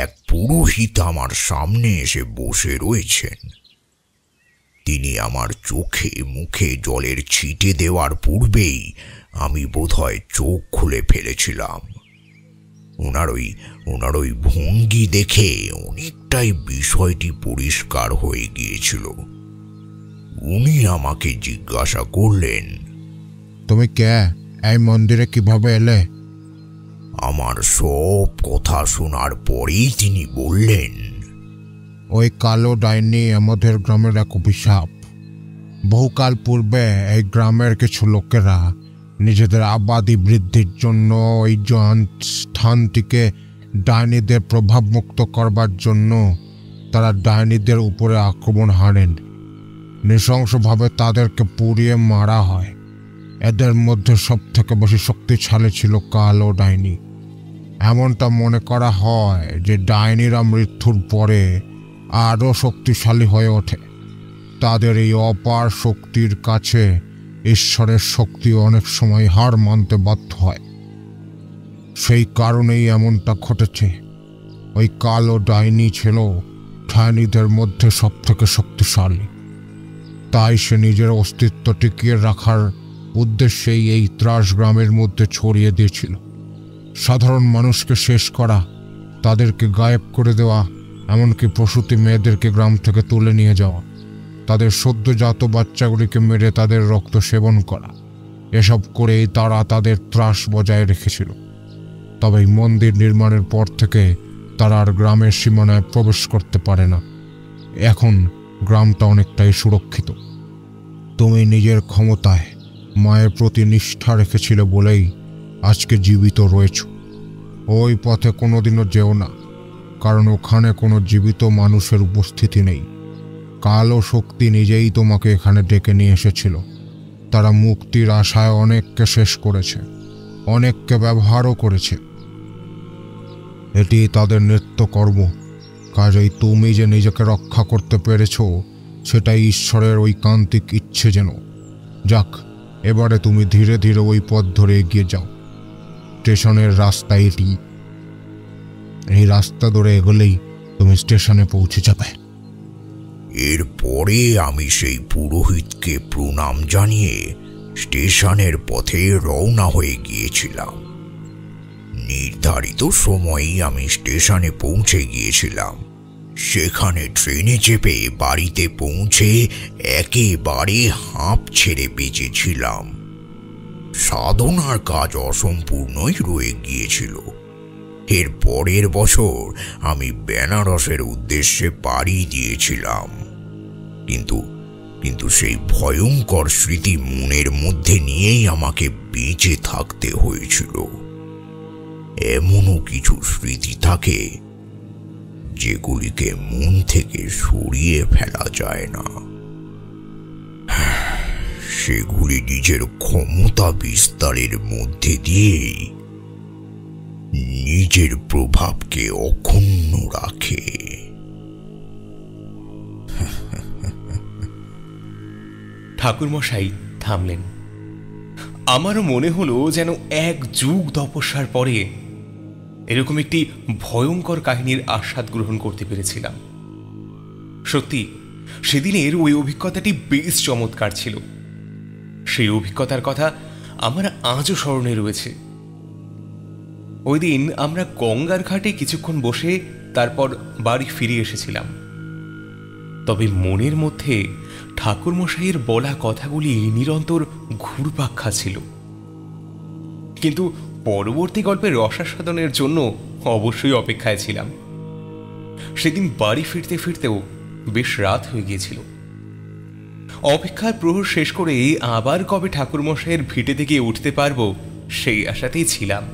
এক পুরোহিত আমার সামনে এসে বসে রয়েছেন। তিনি আমার চোখে মুখে জলের ছিটে দেওয়ার পূর্বেই আমি বোধহয় চোখ খুলে ফেলেছিলাম। ওনার ওই ভঙ্গি দেখে অনেকটাই বিষয়টি পরিষ্কার হয়ে গিয়েছিল। উনি আমাকে জিজ্ঞাসা করলেন, তুমি কে? এই মন্দিরে কিভাবে এলে? আমার সব কথা শোনার পরেই তিনি বললেন, ওই কালো ডাইনি আমাদের গ্রামের এক অভিশাপ। বহুকাল পূর্বে এই গ্রামের কিছু লোকেরা নিজেদের আবাদি বৃদ্ধির জন্য ওই স্থানটিকে ডাইনিদের প্রভাবমুক্ত করবার জন্য তারা ডাইনিদের উপরে আক্রমণ হানেন। নৃশংসভাবে তাদেরকে পুড়িয়ে মারা হয়। এদের মধ্যে সব থেকে বেশি শক্তিশালী ছিল কালো ডাইনি। এমনটা মনে করা হয় যে ডাইনিরা মৃত্যুর পরে আরও শক্তিশালী হয়ে ওঠে। তাদের এই অপার শক্তির কাছে ঈশ্বরের শক্তি অনেক সময় হার মানতে বাধ্য হয়। সেই কারণেই এমনটা ঘটেছে। ওই কালো ডাইনি ছিল ডাইনিদের মধ্যে সব থেকে শক্তিশালী। তাই সে নিজের অস্তিত্ব টিকিয়ে রাখার উদ্দেশ্যেই এই ত্রাস গ্রামের মধ্যে ছড়িয়ে দিয়েছিল। সাধারণ মানুষকে শেষ করা, তাদেরকে গায়েব করে দেওয়া, এমনকি প্রসূতি মেয়েদেরকে গ্রাম থেকে তুলে নিয়ে যাওয়া, তাদের সদ্যজাত বাচ্চাগুলিকে মেরে তাদের রক্ত সেবন করা, এসব করেই তারা তাদের ত্রাস বজায় রেখেছিল। তবে এই মন্দির নির্মাণের পর থেকে তারা আর গ্রামের সীমানায় প্রবেশ করতে পারে না। এখন গ্রামটা অনেকটাই সুরক্ষিত। তুমি নিজের ক্ষমতায় মায়ের প্রতি নিষ্ঠা রেখেছিল বলেই আজকে জীবিত রয়েছ। ওই পথে কোনোদিনও যেও না, কারণ ওখানে কোনো জীবিত মানুষের উপস্থিতি নেই। কালো শক্তি নিজেই তোমাকে এখানে ডেকে নিয়ে এসেছিল। তারা মুক্তির আশায় অনেককে শেষ করেছে, অনেককে ব্যবহারও করেছে। এটি তাদের নিত্যকর্ম। কাজেই তুমি যে নিজেকে রক্ষা করতে পেরেছ, সেটাই ঈশ্বরের ঐকান্তিক ইচ্ছে যেন। যাক, এবারে তুমি ধীরে ধীরে ওই পথ ধরে এগিয়ে যাও। স্টেশনের রাস্তা এটি। এই রাস্তা ধরে এগোলেই তুমি স্টেশনে পৌঁছে যাবে। এরপরে আমি সেই পুরোহিতকে প্রণাম জানিয়ে স্টেশনের পথে রওনা হয়ে গিয়েছিলাম। নির্ধারিত সময়েই আমি স্টেশনে পৌঁছে গিয়েছিলাম। সেখানে ট্রেনে চেপে বাড়িতে পৌঁছে একেবারে হাঁপ ছেড়ে বেঁচেছিলাম। সাধনার কাজ অসম্পূর্ণই রয়ে গিয়েছিল। এর পরের বছর আমি বেনারসের উদ্দেশ্যে পাড়ি দিয়েছিলাম, কিন্তু সেই ভয়ঙ্কর স্মৃতি মনের মধ্যে নিয়েই আমাকে বেঁচে থাকতে হয়েছিল। এমনও কিছু স্মৃতি থাকে যেগুলিকে মন থেকে সরিয়ে ফেলা যায় না। সেগুলি নিজের ক্ষমতা বিস্তারের মধ্যে দিয়েই নিজের প্রভাবকে অক্ষুণ্ণ রাখে। ঠাকুরমশাই থামলেন। আমারও মনে হলো যেন এক যুগ তপস্যার পরে এরকম একটি ভয়ঙ্কর কাহিনীর আস্বাদ গ্রহণ করতে পেরেছিলাম। সত্যি সেদিনের ওই অভিজ্ঞতাটি বেশ চমৎকার ছিল। সেই অভিজ্ঞতার কথা আমার আজও স্মরণে রয়েছে। ওই দিন আমরা গঙ্গার ঘাটে কিছুক্ষণ বসে তারপর বাড়ি ফিরে এসেছিলাম। তবে মনের মধ্যে ঠাকুরমশাইয়ের বলা কথাগুলি নিরন্তর ঘুরপাক খাচ্ছিল। কিন্তু পরবর্তী গল্পের রসাস্বাদনের জন্য অবশ্যই অপেক্ষায় ছিলাম। সেদিন বাড়ি ফিরতে ফিরতেও বেশ রাত হয়ে গিয়েছিল। অপেক্ষার প্রহর শেষ করে আবার কবে ঠাকুরমশাইয়ের ভিটে থেকে উঠতে পারবো সেই আশাতেই ছিলাম।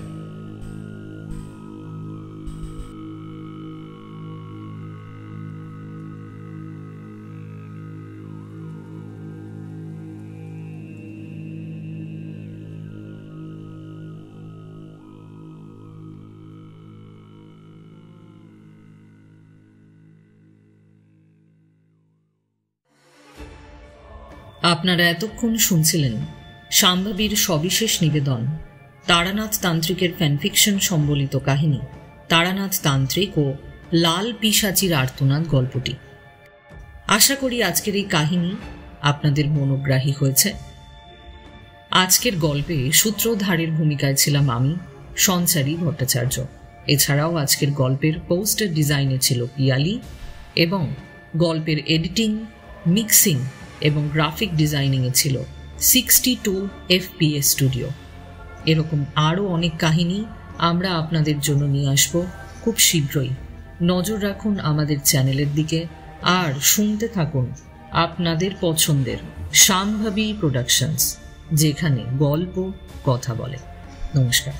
আপনারা এতক্ষণ শুনছিলেন শাম্ভবীর সবিশেষ নিবেদন, তারানাথ তান্ত্রিকের ফ্যানফিকশন সম্বলিত কাহিনী তারানাথ তান্ত্রিক ও লাল পিশাচির আর্তনাদ গল্পটি। আশা করি আজকের এই কাহিনী আপনাদের মনোগ্রাহী হয়েছে। আজকের গল্পে সূত্রধারের ভূমিকায় ছিলাম আমি, সঞ্চারী ভট্টাচার্য। এছাড়াও আজকের গল্পের পোস্টার ডিজাইনে ছিল পিয়ালি এবং গল্পের এডিটিং, মিক্সিং এবং গ্রাফিক ডিজাইনিংয়ে ছিল 62 FPS স্টুডিও। এরকম আরও অনেক কাহিনী আমরা আপনাদের জন্য নিয়ে আসব খুব শীঘ্রই। নজর রাখুন আমাদের চ্যানেলের দিকে আর শুনতে থাকুন আপনাদের পছন্দের শাম্ভবী প্রোডাকশনস, যেখানে গল্প কথা বলে। নমস্কার।